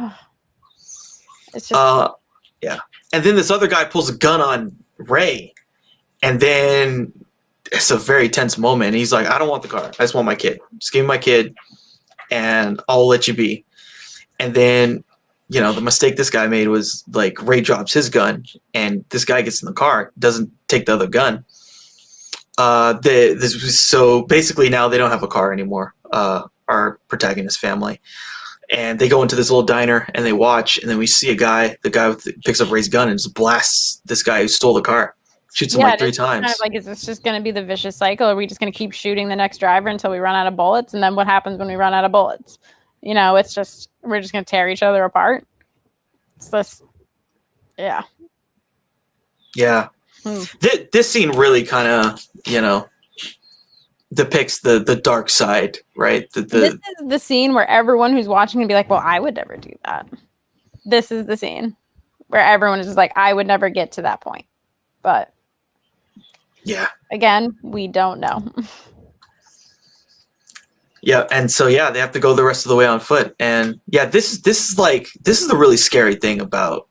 it's just. Yeah. And then this other guy pulls a gun on Ray, and then it's a very tense moment. And he's like, I don't want the car. I just want my kid. Just give me my kid, and I'll let you be. And then, you know, the mistake this guy made was, like, Ray drops his gun, and this guy gets in the car, doesn't take the other gun. So basically now they don't have a car anymore, our protagonist family. And they go into this little diner, and they watch, and then we see the guy picks up Ray's gun and just blasts this guy who stole the car. Shoots him like 3 times. Kind of like, is this just going to be the vicious cycle? Are we just going to keep shooting the next driver until we run out of bullets? And then what happens when we run out of bullets? You know, it's just, we're just going to tear each other apart. It's this, yeah. Yeah. This scene really kind of, you know, depicts the dark side, right? This is the scene where everyone who's watching can be like, well, I would never do that. This is the scene where everyone is just like, I would never get to that point. But yeah, again, we don't know. Yeah, and so they have to go the rest of the way on foot. And yeah, this is the really scary thing about,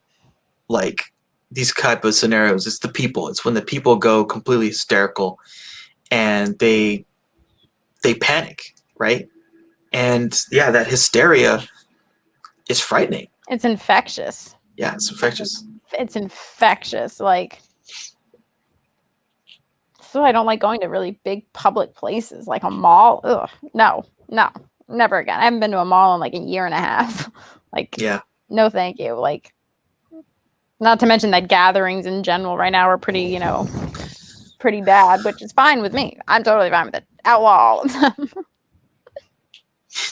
like, these type of scenarios. It's the people. It's when the people go completely hysterical and they panic, right? And yeah, that hysteria is frightening. It's infectious. Yeah, it's infectious. It's infectious. Like, so I don't like going to really big public places like a mall. Ugh, no, never again. I haven't been to a mall in like a year and a half. Like, yeah, no, thank you. Like, not to mention that gatherings in general right now are pretty bad, which is fine with me. I'm totally fine with it. Outlaw all of them.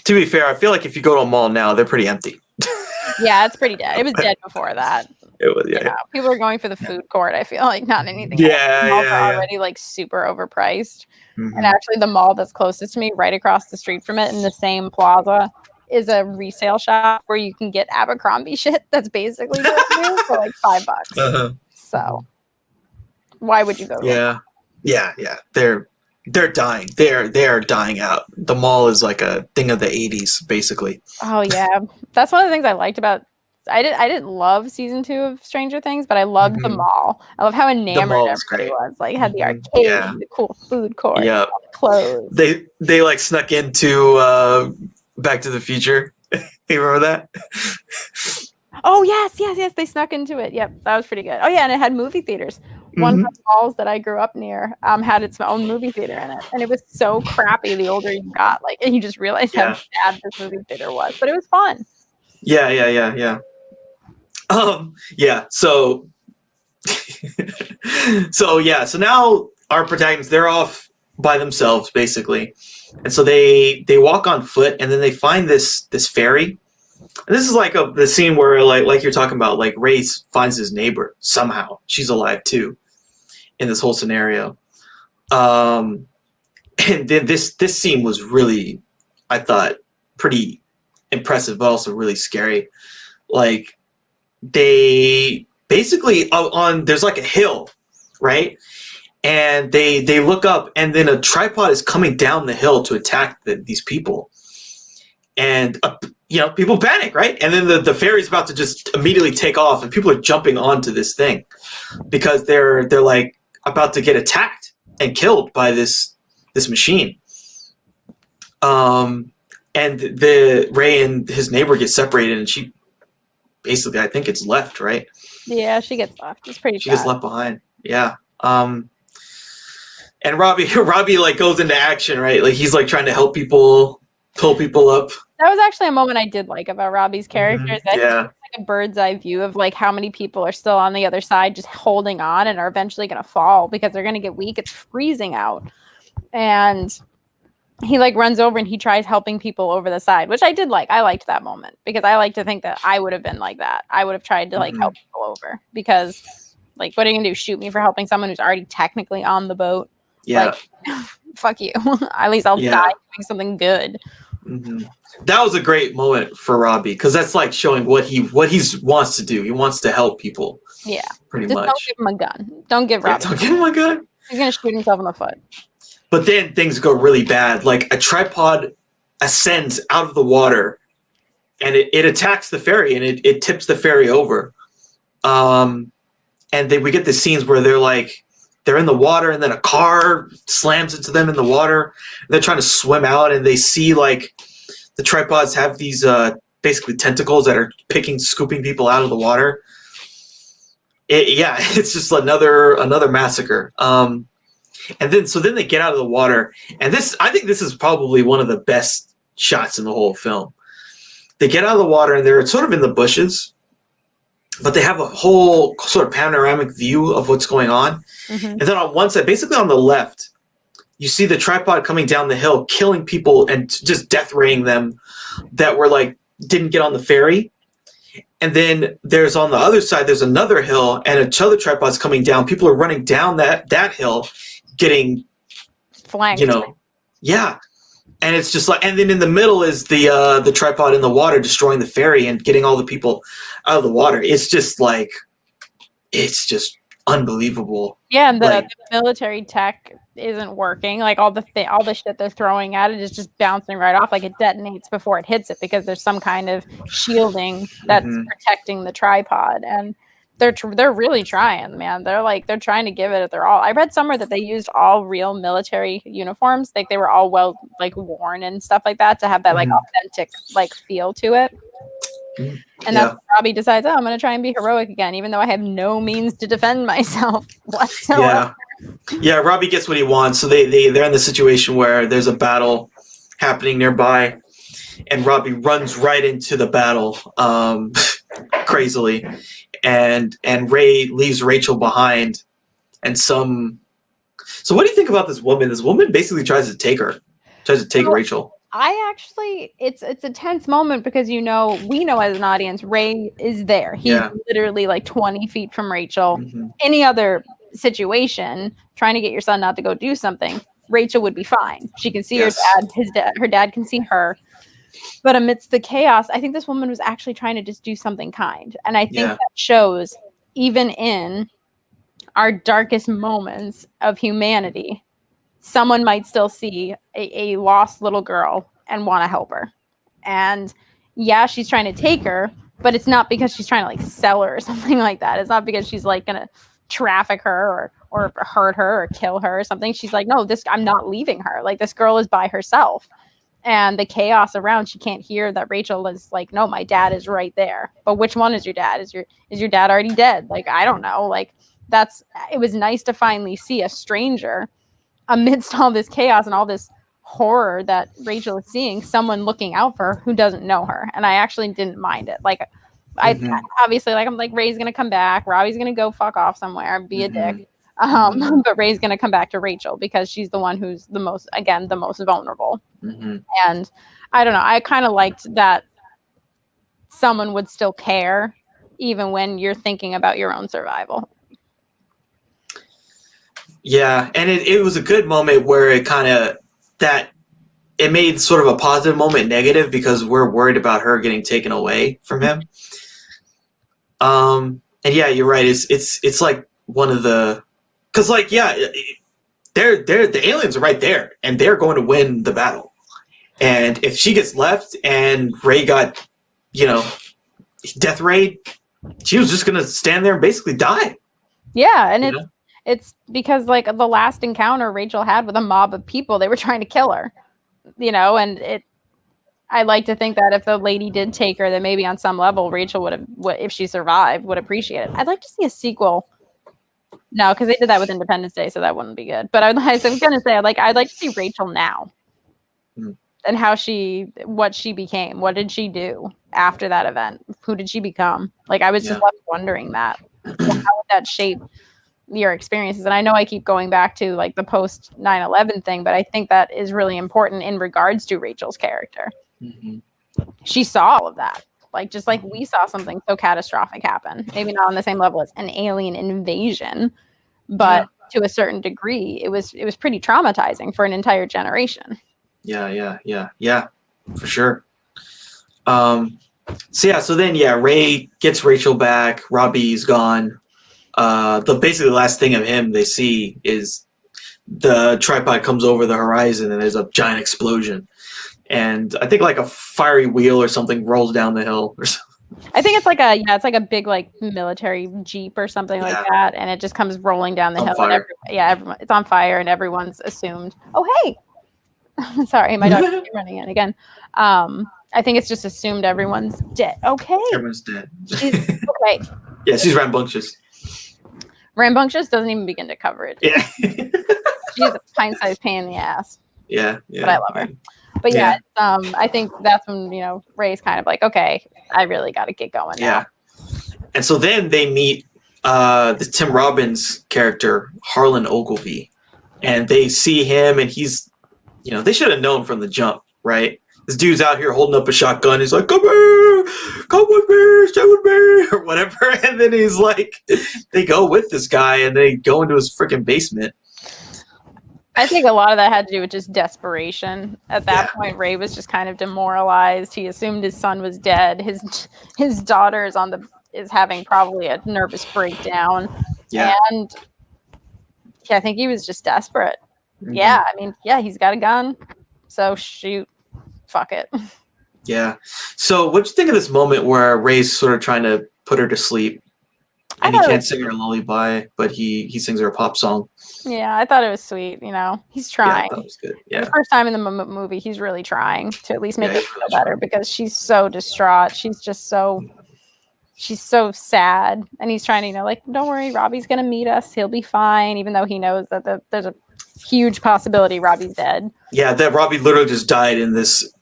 To be fair, I feel like if you go to a mall now, they're pretty empty. Yeah, it's pretty dead. It was dead before that. It was, yeah. You know, people are going for the food court, I feel like, not anything else. Malls are already like super overpriced. Mm-hmm. And actually the mall that's closest to me, right across the street from it in the same plaza, is a resale shop where you can get Abercrombie shit that's basically new for like $5. Uh-huh. So why would you go there? Yeah. They're dying. They're dying out. The mall is like a thing of the 80s, basically. Oh yeah. That's one of the things I liked about I didn't love season 2 of Stranger Things, but I loved the mall. I love how enamored everybody was. Like, it had the arcade, the cool food court, clothes. They like snuck into Back to the Future. You remember that? Oh yes. They snuck into it. Yep, that was pretty good. Oh yeah, and it had movie theaters. One of the malls that I grew up near had its own movie theater in it, and it was so crappy the older you got. Like, and you just realized how bad this movie theater was, but it was fun. Yeah. So now our protagonists, they're off by themselves basically, and so they walk on foot, and then they find this ferry. And this is like the scene where like you're talking about, like Ray finds his neighbor somehow. She's alive too in this whole scenario. And then this scene was really, I thought, pretty impressive, but also really scary. Like, they basically there's like a hill, right? And they look up, and then a tripod is coming down the hill to attack these people. And people panic, right? And then the ferry's about to just immediately take off, and people are jumping onto this thing because they're like about to get attacked and killed by this machine. And the Ray and his neighbor get separated, and she basically, I think, it's left, right? Yeah, she gets left. It's pretty. She gets left behind. Yeah. And Robbie like goes into action, right? Like, he's like trying to help people pull people up. That was actually a moment I did like about Robbie's character. That Yeah. like a bird's eye view of like how many people are still on the other side just holding on and are eventually going to fall because they're going to get weak. It's freezing out. And he like runs over and he tries helping people over the side, which I did like. I liked that moment because I like to think that I would have been like that. I would have tried to like help people over because like, what are you going to do? Shoot me for helping someone who's already technically on the boat? Yeah. Like, fuck you. At least I'll die doing something good. Mm-hmm. That was a great moment for Robbie because that's like showing what he wants to do. He wants to help people. Yeah, pretty just much. Don't give him a gun. Don't give Robbie. Don't give him a gun. He's gonna shoot himself in the foot. But then things go really bad. Like a tripod ascends out of the water, and it attacks the ferry and it tips the ferry over. And then we get the scenes where they're in the water and then a car slams into them in the water. They're trying to swim out and they see like the tripods have these basically tentacles that are scooping people out of the water. It's just another massacre. And then they get out of the water, and I think this is probably one of the best shots in the whole film. They get out of the water and they're sort of in the bushes, but they have a whole sort of panoramic view of what's going on. Mm-hmm. And then on one side, basically on the left, you see the tripod coming down the hill, killing people and just death raying them that were like didn't get on the ferry. And then there's on the other side, there's another hill and another tripod's coming down. People are running down that hill, getting flanked. Yeah. And it's just like, and then in the middle is the tripod in the water destroying the ferry and getting all the people out of the water. It's just like, it's just unbelievable. Yeah, and the military tech isn't working. Like all the shit they're throwing at it is just bouncing right off. Like it detonates before it hits it because there's some kind of shielding that's protecting the tripod. And they're really trying, man. They're trying to give it their all. I read somewhere that they used all real military uniforms, like they were all well like worn and stuff like that to have that like authentic like feel to it. And that's when Robbie decides, I'm going to try and be heroic again, even though I have no means to defend myself whatsoever. Yeah, Robbie gets what he wants. So they're in the situation where there's a battle happening nearby, and Robbie runs right into the battle crazily. And Ray leaves Rachel behind. So what do you think about this woman? This woman basically tries to take Rachel. It's a tense moment because we know as an audience, Ray is there. He's literally like 20 feet from Rachel. Mm-hmm. Any other situation, trying to get your son not to go do something, Rachel would be fine. She can see her dad. Her dad can see her. But amidst the chaos, I think this woman was actually trying to just do something kind. And I think that shows, even in our darkest moments of humanity, someone might still see a lost little girl and want to help her. And she's trying to take her, but it's not because she's trying to like sell her or something like that. It's not because she's like going to traffic her or hurt her or kill her or something. She's like, no, I'm not leaving her. Like this girl is by herself. And the chaos around, she can't hear that Rachel is like, no, my dad is right there. But which one is your dad? Is your dad already dead? Like, I don't know. Like it was nice to finally see a stranger amidst all this chaos and all this horror that Rachel is seeing, someone looking out for her who doesn't know her. And I actually didn't mind it. Like I obviously I'm like, Ray's going to come back. Robbie's going to go fuck off somewhere, be a dick. But Ray's going to come back to Rachel because she's the one who's the most vulnerable. Mm-hmm. And I don't know. I kind of liked that someone would still care even when you're thinking about your own survival. Yeah. And it was a good moment where it made sort of a positive moment negative because we're worried about her getting taken away from him. And yeah, you're right. It's like one of the, because like, the aliens are right there and they're going to win the battle. And if she gets left and Ray got, death rayed, she was just going to stand there and basically die. Yeah. And it's because like the last encounter Rachel had with a mob of people, they were trying to kill her, and I like to think that if the lady did take her, that maybe on some level, Rachel if she survived, would appreciate it. I'd like to see a sequel. No, because they did that with Independence Day, so that wouldn't be good. But I was going to say, I'd like to see Rachel now. and what she became. What did she do after that event? Who did she become? Like, I was just left wondering that. How would that shape your experiences? And I know I keep going back to like the post 9/11 thing, but I think that is really important in regards to Rachel's character. Mm-hmm. She saw all of that. Like, just like we saw something so catastrophic happen, maybe not on the same level as an alien invasion, but to a certain degree, it was pretty traumatizing for an entire generation. Yeah, for sure. So then Ray gets Rachel back. Robbie's gone. Basically the last thing of him they see is the tripod comes over the horizon and there's a giant explosion. And I think like a fiery wheel or something rolls down the hill or something. I think it's like a big like military jeep or something like that, and it just comes rolling down the hill. And everyone, it's on fire, and everyone's assumed. Oh, hey, sorry, my dog is running in again. I think it's just assumed everyone's dead. Okay, everyone's dead. Okay. Yeah, she's rambunctious. Rambunctious doesn't even begin to cover it. Yeah, she's a pint-sized pain in the ass. Yeah, but I love her. But I think that's when Ray's kind of like, okay, I really got to get going now. Yeah, and so then they meet the Tim Robbins character, Harlan Ogilvy, and they see him, and he's, they should have known from the jump, right? This dude's out here holding up a shotgun. He's like, come here, come with me, stay with me, or whatever. And then he's like, they go with this guy, and they go into his freaking basement. I think a lot of that had to do with just desperation. At that point, Ray was just kind of demoralized. He assumed his son was dead. His daughter is having probably a nervous breakdown. Yeah. And I think he was just desperate. Mm-hmm. Yeah, I mean, he's got a gun. So shoot. Fuck it. Yeah. So what'd you think of this moment where Ray's sort of trying to put her to sleep? And he can't sing her a lullaby, but he sings her a pop song. Yeah, I thought it was sweet. He's trying. Yeah, that was good. Yeah. The first time in the movie, he's really trying to at least make her feel better because she's so distraught. She's just she's so sad. And he's trying to, don't worry, Robbie's going to meet us. He'll be fine, even though he knows that there's a huge possibility Robbie's dead. Yeah, that Robbie literally just died in this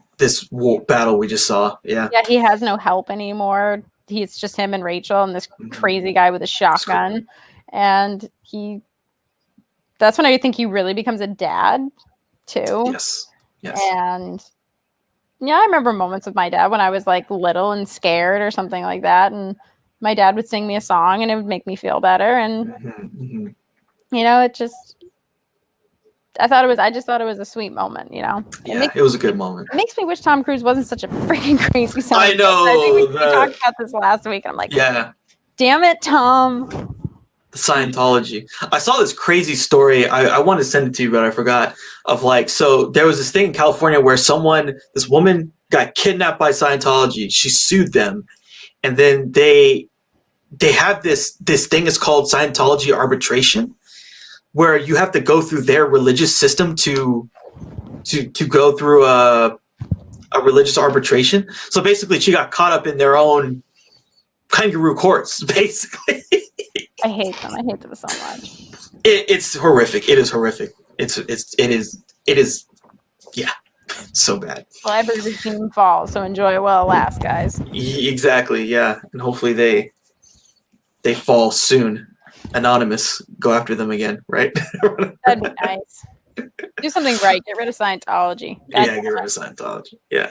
battle we just saw. Yeah. Yeah, he has no help anymore. It's just him and Rachel and this crazy guy with a shotgun. And that's when I think he really becomes a dad too. Yes. And I remember moments with my dad when I was like little and scared or something like that. And my dad would sing me a song and it would make me feel better. And, it just, I just thought it was a sweet moment, Yeah, it was a good moment. It makes me wish Tom Cruise wasn't such a freaking crazy son. I know. I think we talked about this last week, and I'm like, damn it, Tom. The Scientology. I saw this crazy story. I wanted to send it to you, but I forgot. So there was this thing in California where this woman got kidnapped by Scientology. She sued them, and then they have this thing is called Scientology arbitration, where you have to go through their religious system to go through a religious arbitration. So basically, she got caught up in their own kangaroo courts, basically. I hate them. I hate them so much. It's horrific. It is horrific. It is. Yeah, so bad. Well, every regime falls, so enjoy it while it lasts, guys. Exactly. Yeah, and hopefully they fall soon. Anonymous, go after them again, right? That'd be nice. Do something right. Get rid of Scientology. Get rid of Scientology. Yeah.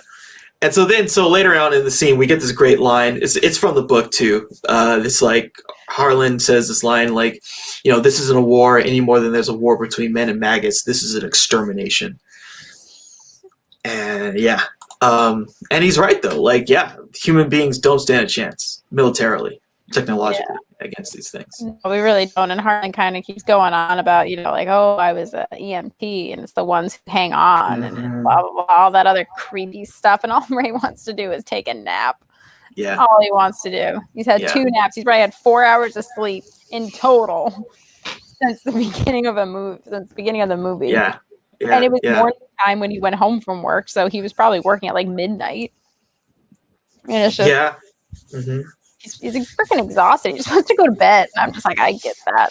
And so later on in the scene, we get this great line. It's from the book too. This like Harlan says this line like, this isn't a war any more than there's a war between men and maggots. This is an extermination. And and he's right though. Like, human beings don't stand a chance militarily, technologically. Against these things. No, we really don't. And Harlan kind of keeps going on about, I was an EMT and it's the ones who hang on and blah, blah, blah, all that other creepy stuff. And all Ray wants to do is take a nap. Yeah. All he wants to do. He's had 2 naps. He's probably had 4 hours of sleep in total since the beginning of the movie. Yeah. And it was morning time when he went home from work. So he was probably working at like midnight. And it's just, He's freaking exhausted. He just wants to go to bed. And I'm just like, I get that.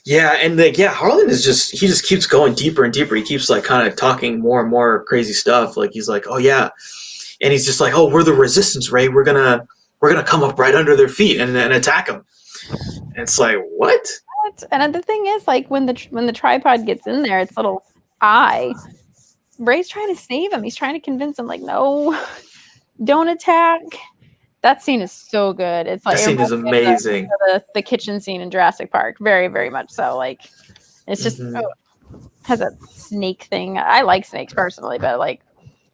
Yeah, and like Harlan is he just keeps going deeper and deeper. He keeps like kind of talking more and more crazy stuff. Like he's like, oh yeah, and he's just like, oh, we're the resistance, Ray. We're gonna come up right under their feet and attack them. And it's like, what? And the thing is, like when the tripod gets in there, its little eye, Ray's trying to save him. He's trying to convince him, like, no, don't attack. That scene is so good. It's like that scene is amazing. The kitchen scene in Jurassic Park, very, very much so. Like, it's just has a snake thing. I like snakes personally, but like,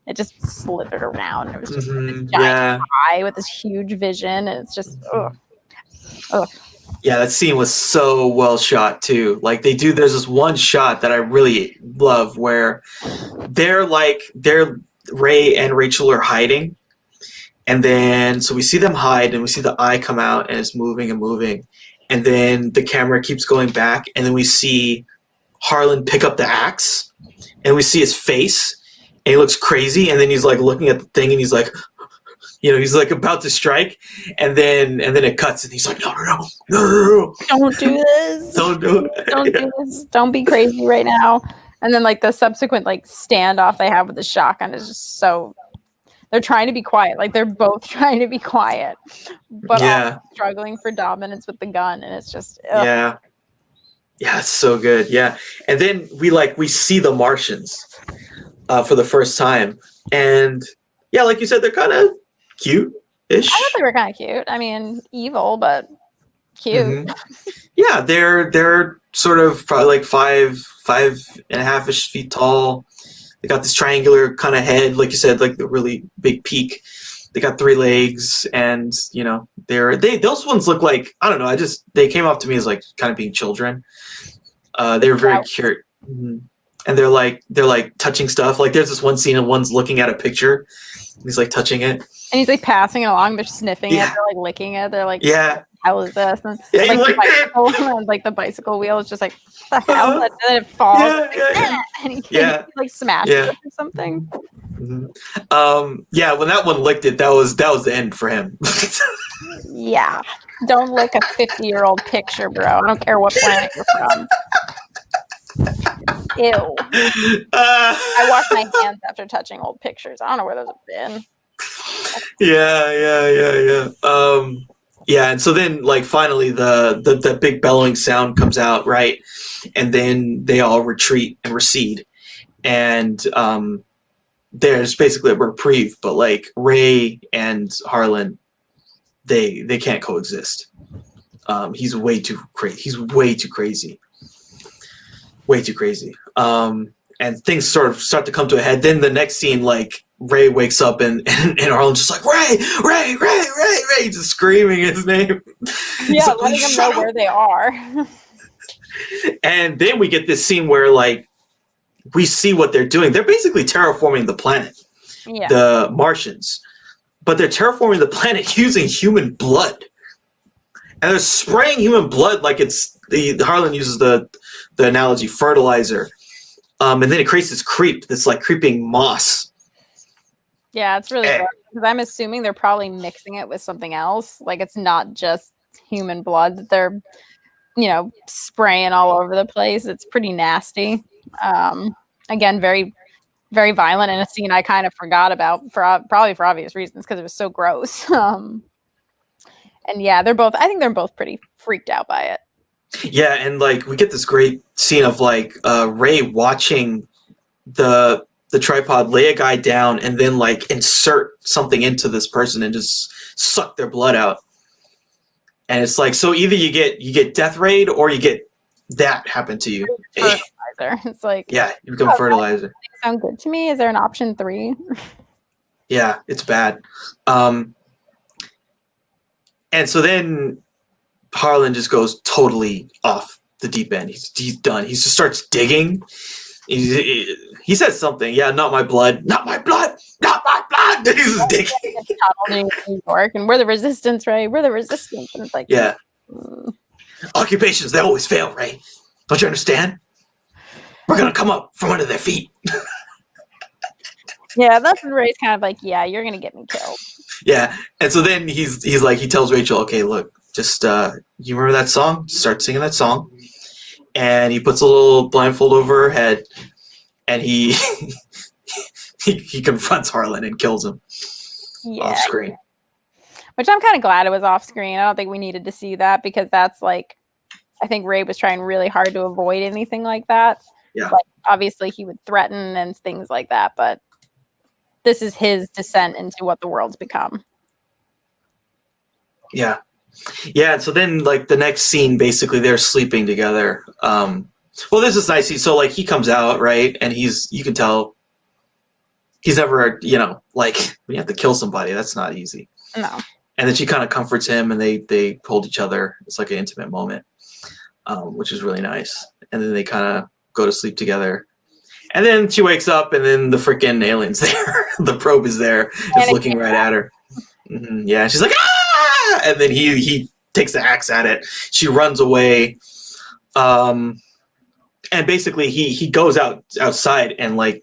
it just slithered around. It was just this giant eye with this huge vision, and it's just Yeah, that scene was so well shot too. Like there's this one shot that I really love where they're Ray and Rachel are hiding. And then, so we see them hide and we see the eye come out and it's moving and moving. And then the camera keeps going back and then we see Harlan pick up the axe and we see his face and he looks crazy. And then he's like looking at the thing and he's like, he's like about to strike. And then it cuts and he's like, no. Don't do this. Don't do it. Don't do this. Don't be crazy right now. And then like the subsequent like standoff they have with the shotgun is just so... They're trying to be quiet. Like they're both trying to be quiet, but all struggling for dominance with the gun. And it's just, yeah, it's so good. Yeah. And then we see the Martians for the first time. And yeah, like you said, they're kind of cute-ish. I thought they were kind of cute. I mean, evil, but cute. Mm-hmm. Yeah. They're sort of probably like 5.5-ish feet tall. They got this triangular kind of head, like you said, like the really big peak. They got 3 legs, and those ones look like, I don't know. They came off to me as like kind of being children. They were very cute, and they're like touching stuff. Like there's this one scene and one's looking at a picture. And he's like touching it, and he's like passing it along. They're sniffing it. They're like licking it. They're like, how is this? And like the bicycle wheel is just like, what the hell? And then it falls. And he like smashes it or something. Mm-hmm. When that one licked it, that was the end for him. Yeah. Don't lick a 50-year-old picture, bro. I don't care what planet you're from. Ew. I wash my hands after touching old pictures. I don't know where those have been. Yeah. Yeah, and so then, like, finally, the big bellowing sound comes out, right? And then they all retreat and recede, and there's basically a reprieve. But like Ray and Harlan, they can't coexist. He's way too crazy. He's way too crazy. Way too crazy. And things sort of start to come to a head. Then the next scene, like, Ray wakes up and Harlan's just like, Ray, just screaming his name. Yeah, like, letting them know where they are. And then we get this scene where, like, we see what they're doing. They're basically terraforming the planet, the Martians. But they're terraforming the planet using human blood. And they're spraying human blood like it's, Harlan uses the analogy, fertilizer. And then it creates this creeping moss. Yeah, it's really gross, because I'm assuming they're probably mixing it with something else. Like, it's not just human blood that they're, spraying all over the place. It's pretty nasty. Again, very, very violent, in a scene I kind of forgot about, probably for obvious reasons, because it was so gross. And yeah, I think they're both pretty freaked out by it. Yeah, and like we get this great scene of like Ray watching the tripod lay a guy down and then like insert something into this person and just suck their blood out. And it's like, so either you get death raid or you get that happen to you. Fertilizer. It's like, yeah, you become fertilizer. Sound good to me? Is there an option 3? Yeah, it's bad. And so then Harlan just goes totally off the deep end. He's done. He just starts digging. He says something. Yeah, not my blood. Not my blood. Not my blood. He's just digging. New York, and we're the resistance, Ray. We're the resistance. And it's like, occupations, they always fail, Ray. Don't you understand? We're gonna come up from under their feet. Yeah, that's when Ray's kind of like, yeah, you're gonna get me killed. Yeah, and so then he's like, he tells Rachel, okay, look, just you remember that song? Start singing that song, and he puts a little blindfold over her head, and he he confronts Harlan and kills him off screen. Which I'm kind of glad it was off screen. I don't think we needed to see that because that's like, I think Ray was trying really hard to avoid anything like that. Yeah. Like, obviously, he would threaten and things like that, but this is his descent into what the world's become. Yeah. Yeah. So then, like, the next scene, basically, they're sleeping together. Well, this is nice. So, like, he comes out, right? And you can tell he's never, like, when you have to kill somebody, that's not easy. No. And then she kind of comforts him, and they hold each other. It's like an intimate moment, which is really nice. And then they kind of go to sleep together. And then she wakes up, and then the freaking alien's there. The probe is there, just looking right at her. Mm-hmm. Yeah, she's like, ah! And then he takes the axe at it. She runs away. And basically, he goes outside, and, like,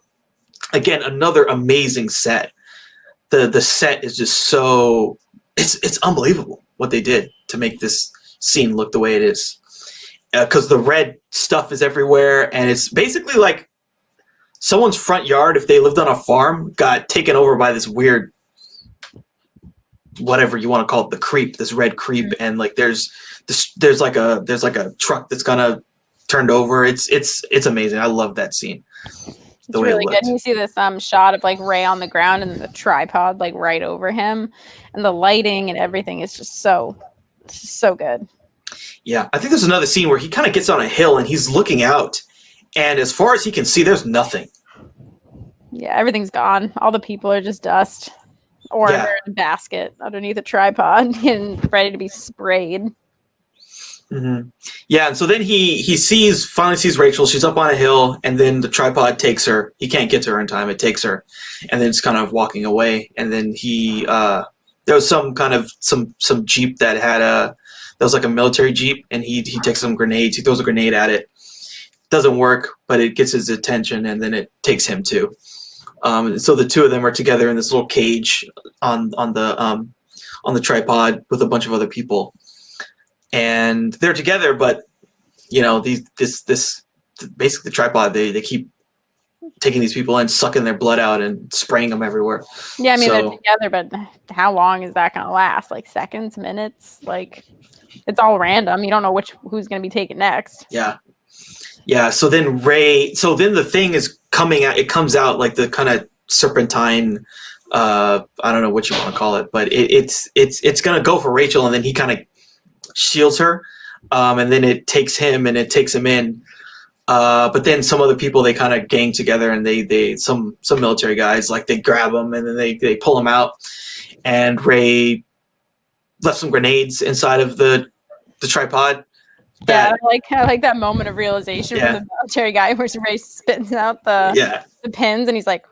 again, another amazing set. The set is just so... It's unbelievable what they did to make this scene look the way it is. Because the red stuff is everywhere, and it's basically like someone's front yard, if they lived on a farm, got taken over by this weird, whatever you want to call it, the creep, this red creep, and like there's like a truck that's kind of turned over. It's amazing. I love that scene. It's really good. You see this shot of like Ray on the ground and the tripod like right over him, and the lighting and everything is just so good. Yeah, I think there's another scene where he kind of gets on a hill and he's looking out, and as far as he can see, there's nothing. Yeah, everything's gone. All the people are just dust, or they're in a basket underneath a tripod and ready to be sprayed. Mm-hmm. Yeah, and so then he finally sees Rachel. She's up on a hill, and then the tripod takes her. He can't get to her in time. It takes her, and then it's kind of walking away. And then there was some jeep that had that was like a military jeep, and he takes some grenades. He throws a grenade at it. Doesn't work, but it gets his attention, and then it takes him too. So the two of them are together in this little cage on the tripod with a bunch of other people. And they're together, but this basically the tripod, they keep taking these people in, sucking their blood out, and spraying them everywhere. Yeah, I mean, they're together, but how long is that going to last? Like seconds, minutes? Like, it's all random. You don't know who's going to be taken next. Yeah. Yeah. So then the thing is coming out. It comes out like the kind of serpentine. I don't know what you want to call it, but it's going to go for Rachel, and then he kind of shields her, and then it takes him and it takes him in. But then some other people, they kind of gang together, and they some military guys, like, they grab him and then they pull him out. And Ray left some grenades inside of the tripod. I like that moment of realization from the military guy where Ray spits out the pins, and he's like,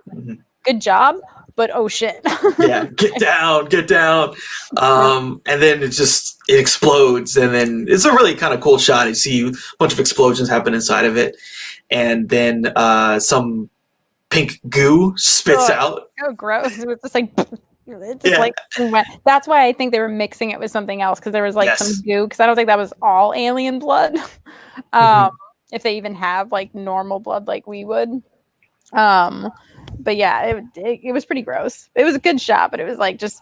"Good job." But oh shit. Yeah, get down. And then it explodes, and then it's a really kind of cool shot. You see a bunch of explosions happen inside of it, and then some pink goo spits out. So gross. It was just like that's why I think they were mixing it with something else, because there was like some goo, because I don't think that was all alien blood. If they even have like normal blood like we would. But yeah, it was pretty gross. It was a good shot, but it was like just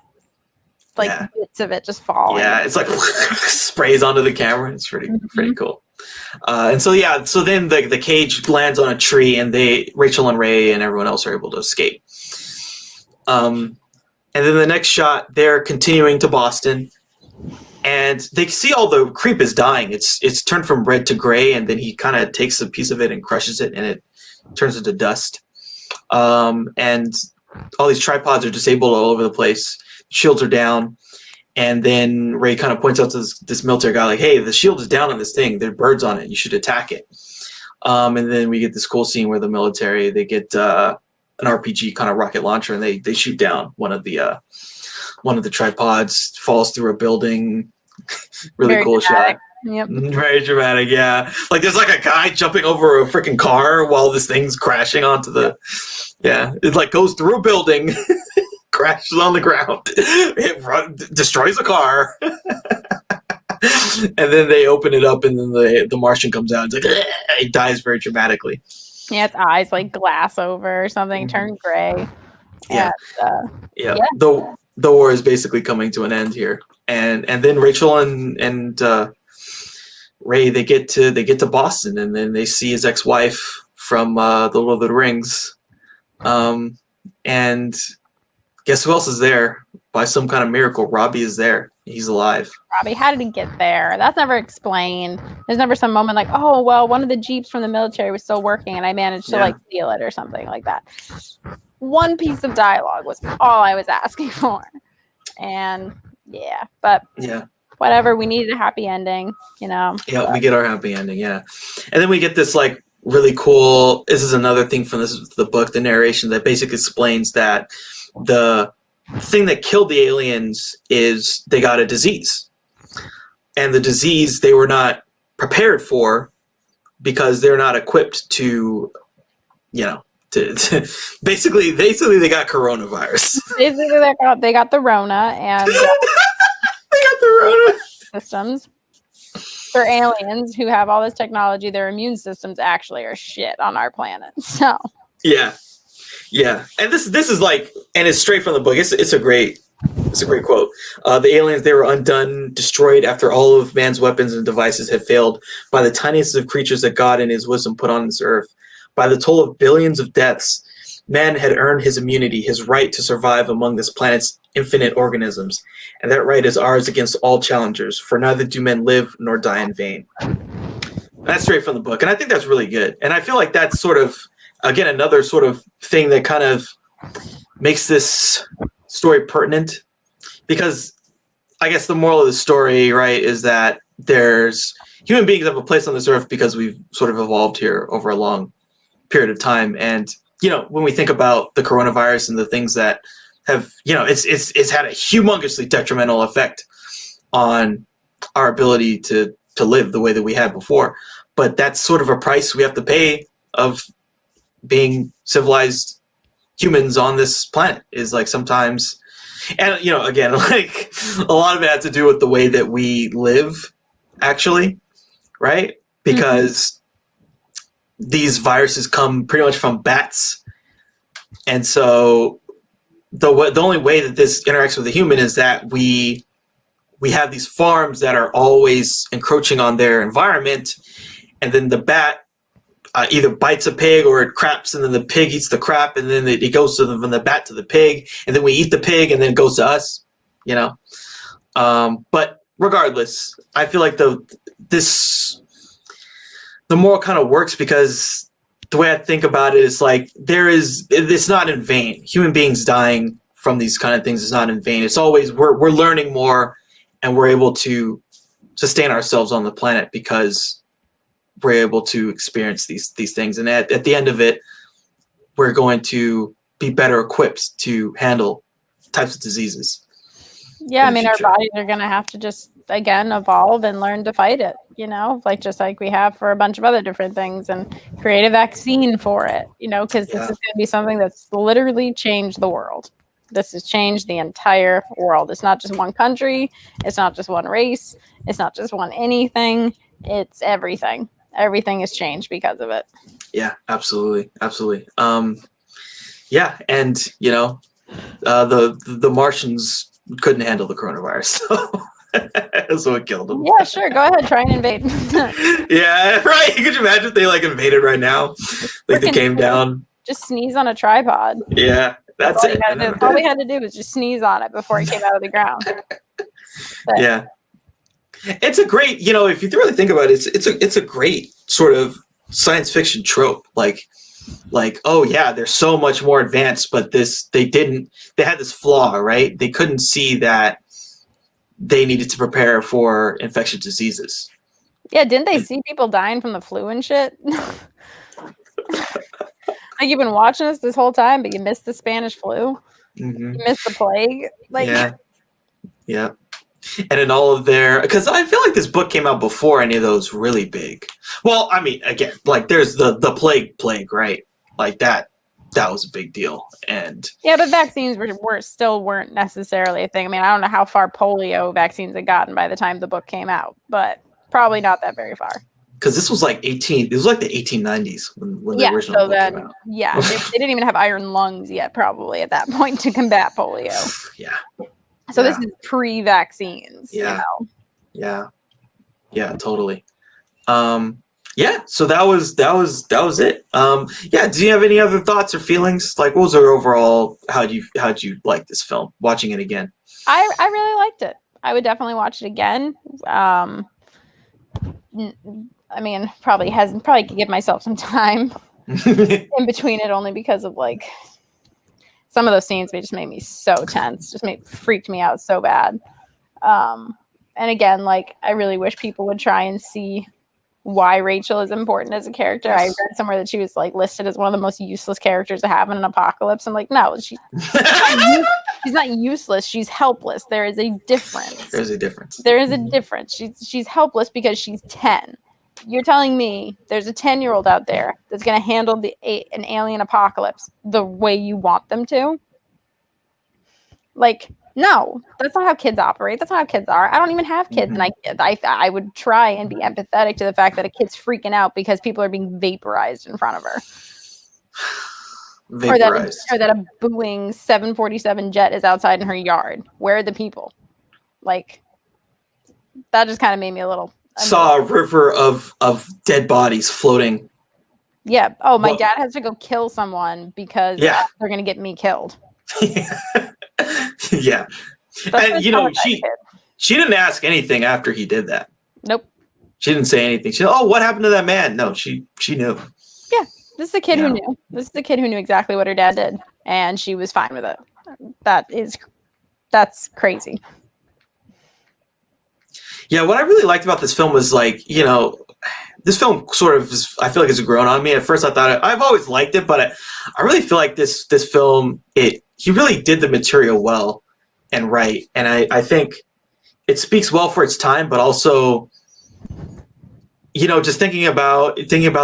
like bits of it just falling. Yeah, it's like sprays onto the camera. It's pretty cool. And so then the cage lands on a tree, and Rachel and Ray and everyone else are able to escape. And then the next shot, they're continuing to Boston, and they see all the creep is dying. It's turned from red to gray, and then he kind of takes a piece of it and crushes it, and it turns into dust. And all these tripods are disabled all over the place. Shields are down. And then Ray kind of points out to this military guy, like, hey, the shield is down on this thing. There are birds on it. You should attack it. And then we get this cool scene where the military, they get an RPG kind of rocket launcher, and they shoot down one of the tripods, falls through a building. Really Very cool dramatic. shot. Yep. Very dramatic, yeah. Like, there's like a guy jumping over a freaking car while this thing's crashing onto it like goes through a building, crashes on the ground, destroys a car. And then they open it up, and then the Martian comes out. It's like it dies very dramatically. Yeah, its eyes like glass over or something, turn gray. Yeah. And, Yeah. The war is basically coming to an end here, and then Rachel and Ray they get to Boston, and then they see his ex-wife from the Lord of the Rings, and guess who else is there? By some kind of miracle, Robbie is there. He's alive. Robbie, how did he get there? That's never explained. There's never some moment like, oh, well, one of the Jeeps from the military was still working and I managed to like steal it or something like that. One piece of dialogue was all I was asking for. And but whatever. We needed a happy ending, Yeah, we get our happy ending, yeah. And then we get this like really cool, this is another thing from the book, the narration that basically explains that the thing that killed the aliens is they got a disease. And the disease they were not prepared for because they're not equipped to, to basically they got coronavirus. Basically they got the Rona and they got the Rona systems. For aliens who have all this technology, their immune systems actually are shit on our planet. So yeah, and this is like, and it's straight from the book. It's a great quote. The aliens, they were undone, destroyed after all of man's weapons and devices had failed by the tiniest of creatures that God in his wisdom put on this earth. By the toll of billions of deaths, man had earned his immunity, his right to survive among this planet's infinite organisms. And that right is ours against all challengers, for neither do men live nor die in vain. That's straight from the book. And I think that's really good. And I feel like that's sort of, again, another sort of thing that kind of makes this story pertinent, because I guess the moral of the story, right, is that there's human beings have a place on this earth because we've sort of evolved here over a long period of time. And, when we think about the coronavirus and the things that have, it's had a humongously detrimental effect on our ability to live the way that we had before. But that's sort of a price we have to pay of being civilized humans on this planet, is like sometimes, and again, like a lot of it has to do with the way that we live, actually, right? Because these viruses come pretty much from bats, and so the only way that this interacts with a human is that we have these farms that are always encroaching on their environment, and then the bat either bites a pig or it craps, and then the pig eats the crap, and then it goes from the bat to the pig, and then we eat the pig, and then it goes to us, But regardless, I feel like the moral kind of works because the way I think about it is like it's not in vain. Human beings dying from these kind of things is not in vain. It's always we're learning more, and we're able to sustain ourselves on the planet because we're able to experience these things. And at the end of it, we're going to be better equipped to handle types of diseases. Yeah, I mean, our bodies are going to have to just, again, evolve and learn to fight it, just like we have for a bunch of other different things, and create a vaccine for it, because this is going to be something that's literally changed the world. This has changed the entire world. It's not just one country. It's not just one race. It's not just one anything. It's everything. Everything has changed because of it. Yeah, absolutely. Absolutely. And, the Martians couldn't handle the coronavirus. So it killed them. Yeah, sure. Go ahead. Try and invade. Yeah, right. Could you imagine if they invaded right now? Like they came down. Just sneeze on a tripod. Yeah, that's it. All we had to do was just sneeze on it before it came out of the ground. Yeah. It's a great, if you really think about it, it's a great sort of science fiction trope. Like, oh yeah, they're so much more advanced, but they had this flaw, right? They couldn't see that they needed to prepare for infectious diseases. Yeah, didn't they see people dying from the flu and shit? Like, you've been watching this whole time, but you missed the Spanish flu. Mm-hmm. You missed the plague. Yeah. And in all of because I feel like this book came out before any of those really big. Well, I mean, again, like there's the plague, right? Like that that was a big deal. And yeah, but vaccines weren't necessarily a thing. I mean, I don't know how far polio vaccines had gotten by the time the book came out, but probably not that very far. because this was like the 1890s when the original book came out. Yeah, they didn't even have iron lungs yet, probably at that point to combat polio. Yeah. So this is pre-vaccines. Yeah. You know? Yeah, totally. Yeah, so that was it. Yeah, do you have any other thoughts or feelings? Like, what was your overall? How'd you like this film? Watching it again, I really liked it. I would definitely watch it again. I mean, probably could give myself some time in between it, only because of like some of those scenes just made me so tense, freaked me out so bad. And again, like, I really wish people would try and see why Rachel is important as a character. Yes. I read somewhere that she was like listed as one of the most useless characters to have in an apocalypse. I'm like, no, she's not useless. She's helpless. There is a difference. There's a difference. There is a difference. She's helpless because she's 10. You're telling me there's a 10-year-old out there that's going to handle an alien apocalypse the way you want them to? Like, no, that's not how kids operate. That's not how kids are. I don't even have kids, and I would try and be empathetic to the fact that a kid's freaking out because people are being vaporized in front of her. Vaporized. Or that a Boeing 747 jet is outside in her yard. Where are the people? Like, that just kind of made me a little... Saw a river of dead bodies floating. Yeah. Oh, my dad has to go kill someone because they're going to get me killed. Yeah. And she didn't ask anything after he did that. Nope. She didn't say anything. She said, "Oh, what happened to that man?" No, she knew. Yeah. This is a kid who knew. This is a kid who knew exactly what her dad did, and she was fine with it. That's crazy. Yeah, what I really liked about this film was, like, this film sort of I feel like it's grown on me. At first I thought I've always liked it, but I really feel like this film, he really did the material well and right. And I think it speaks well for its time, but also, just thinking about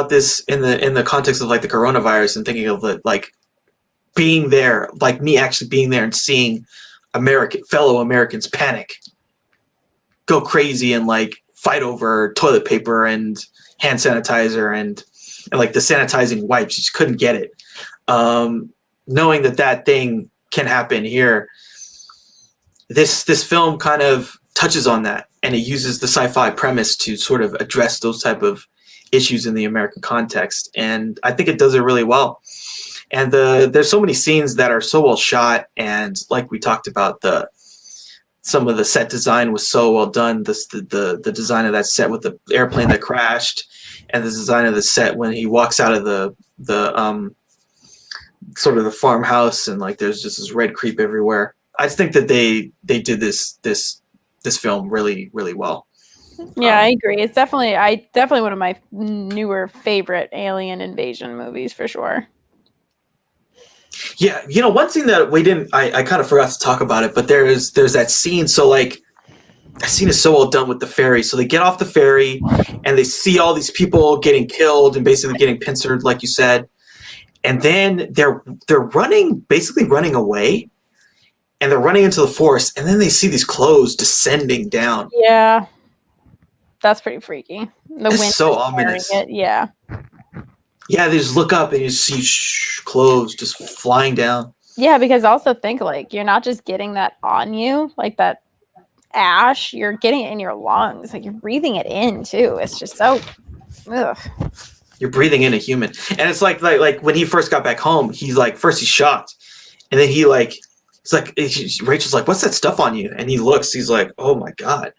this in the context of like the coronavirus and thinking of it, like being there, like me actually being there and seeing fellow Americans panic, go crazy and like fight over toilet paper and hand sanitizer and like the sanitizing wipes. You just couldn't get it. Knowing that thing can happen here, this film kind of touches on that, and it uses the sci-fi premise to sort of address those type of issues in the American context, and I think it does it really well. And there's so many scenes that are so well shot, and like we talked about, some of the set design was so well done. The design of that set with the airplane that crashed, and the design of the set when he walks out of the sort of the farmhouse, and like there's just this red creep everywhere. I just think that they did this film really, really well. Yeah, I agree. It's definitely one of my newer favorite alien invasion movies for sure. Yeah, one thing that we didn't, I kind of forgot to talk about it, but there's that scene. So like, that scene is so well done with the ferry. So they get off the ferry and they see all these people getting killed and basically getting pincered, like you said. And then they're basically running away, and they're running into the forest. And then they see these clothes descending down. Yeah, that's pretty freaky. The wind so ominous. Yeah. Yeah, they just look up and you see clothes just flying down. Yeah, because also think, like, you're not just getting that on you, like that ash, you're getting it in your lungs. Like, you're breathing it in too. It's just so ugh. You're breathing in a human. And it's like when he first got back home, he's like, first he's shocked. And then Rachel's like, "What's that stuff on you?" And he looks, he's like, "Oh my God."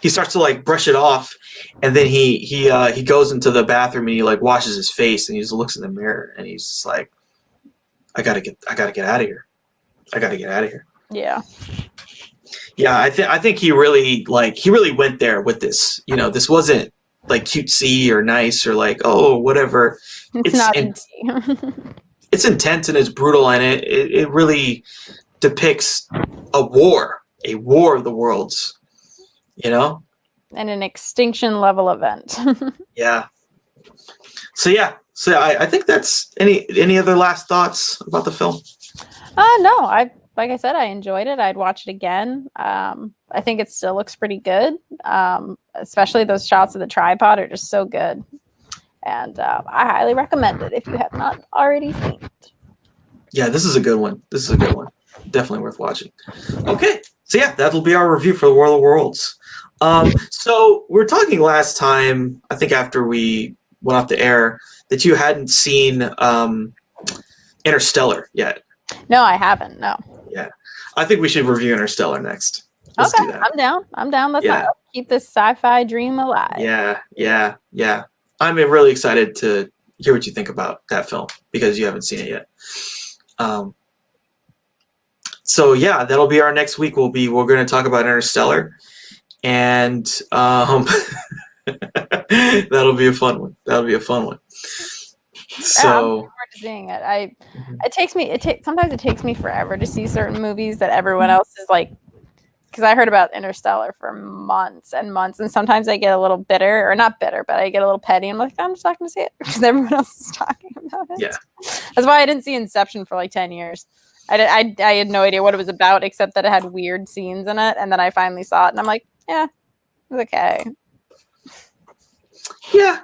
He starts to like brush it off, and then he goes into the bathroom and he like washes his face, and he just looks in the mirror and he's just like, I gotta get out of here. I gotta get out of here. Yeah. Yeah, I think he really went there with this. This wasn't like cutesy or nice or like, oh, whatever. It's not it's intense and it's brutal, and it really depicts a war of the worlds. And an extinction level event. Yeah. So yeah, So I think that's any other last thoughts about the film? No, like I said, I enjoyed it. I'd watch it again. I think it still looks pretty good. Especially those shots of the tripod are just so good. And I highly recommend it if you have not already seen it. Yeah, this is a good one. Definitely worth watching. Okay, so yeah, that'll be our review for The War of the Worlds. So we were talking last time, I think after we went off the air, that you hadn't seen Interstellar yet. No, I haven't. No. Yeah, I think we should review Interstellar next. Let's do that. I'm down. Let's keep this sci-fi dream alive. Yeah. I'm really excited to hear what you think about that film because you haven't seen it yet. So yeah, that'll be our next week. We're going to talk about Interstellar, and that'll be a fun one. So I'm looking forward to seeing it. Sometimes it takes me forever to see certain movies that everyone else is like, because I heard about Interstellar for months and months, and sometimes I get a little bitter, or not bitter, but I get a little petty. I'm like, I'm just not going to see it because everyone else is talking about it. Yeah, that's why I didn't see Inception for like 10 years. I had no idea what it was about except that it had weird scenes in it, and then I finally saw it, and I'm like, yeah, it was okay.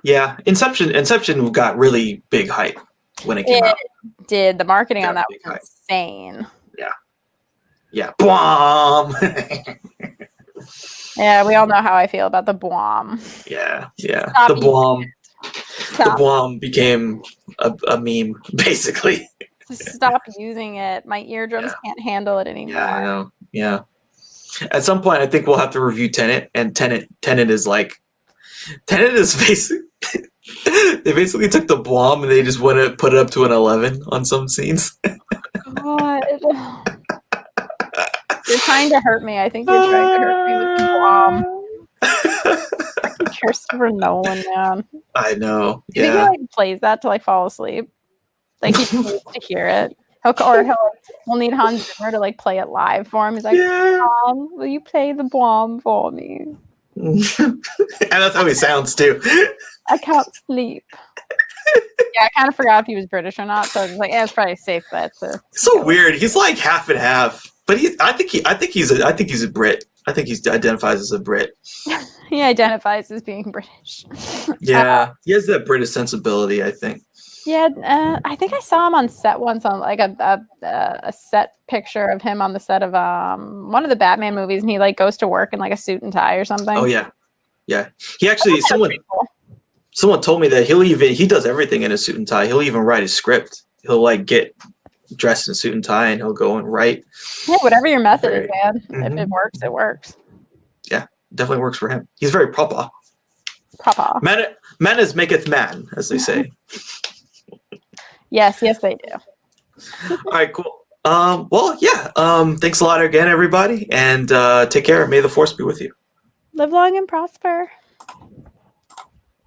Yeah. Inception got really big hype when it came out. It did. The marketing on that was insane. Yeah. Boom. Yeah, we all know how I feel about the bomb. Yeah. The bomb became a meme, basically. Just stop using it. My eardrums can't handle it anymore. Yeah, I know. Yeah. At some point, I think we'll have to review Tenet, and Tenet is basically they basically took the bomb and they just went to put it up to an 11 on some scenes. God. You're trying to hurt me. I think you're trying to hurt me with the bomb. Christopher Nolan, man. I know. Do you think he plays that to fall asleep? He needs to hear it. We'll need Hans Zimmer to play it live for him. He's like, Mom, will you play the bomb for me? And that's how he sounds too. I can't sleep. Yeah, I kind of forgot if he was British or not, so I was like, it's probably a safe bet. So weird. He's like half and half, but I think he's a Brit. I think he identifies as a Brit. He identifies as being British. Yeah, he has that British sensibility, I think. Yeah, I think I saw him on set once on a set picture of him on the set of one of the Batman movies, and he goes to work in a suit and tie or something. Oh yeah. He actually someone told me that he does everything in a suit and tie. He'll even write his script. He'll get dressed in a suit and tie and he'll go and write. Yeah, whatever your method is, man. Mm-hmm. If it works, it works. Yeah, definitely works for him. He's very proper. Man is maketh man, as they say. Yes, they do. All right, cool. Thanks a lot again, everybody, and take care. May the force be with you. Live long and prosper.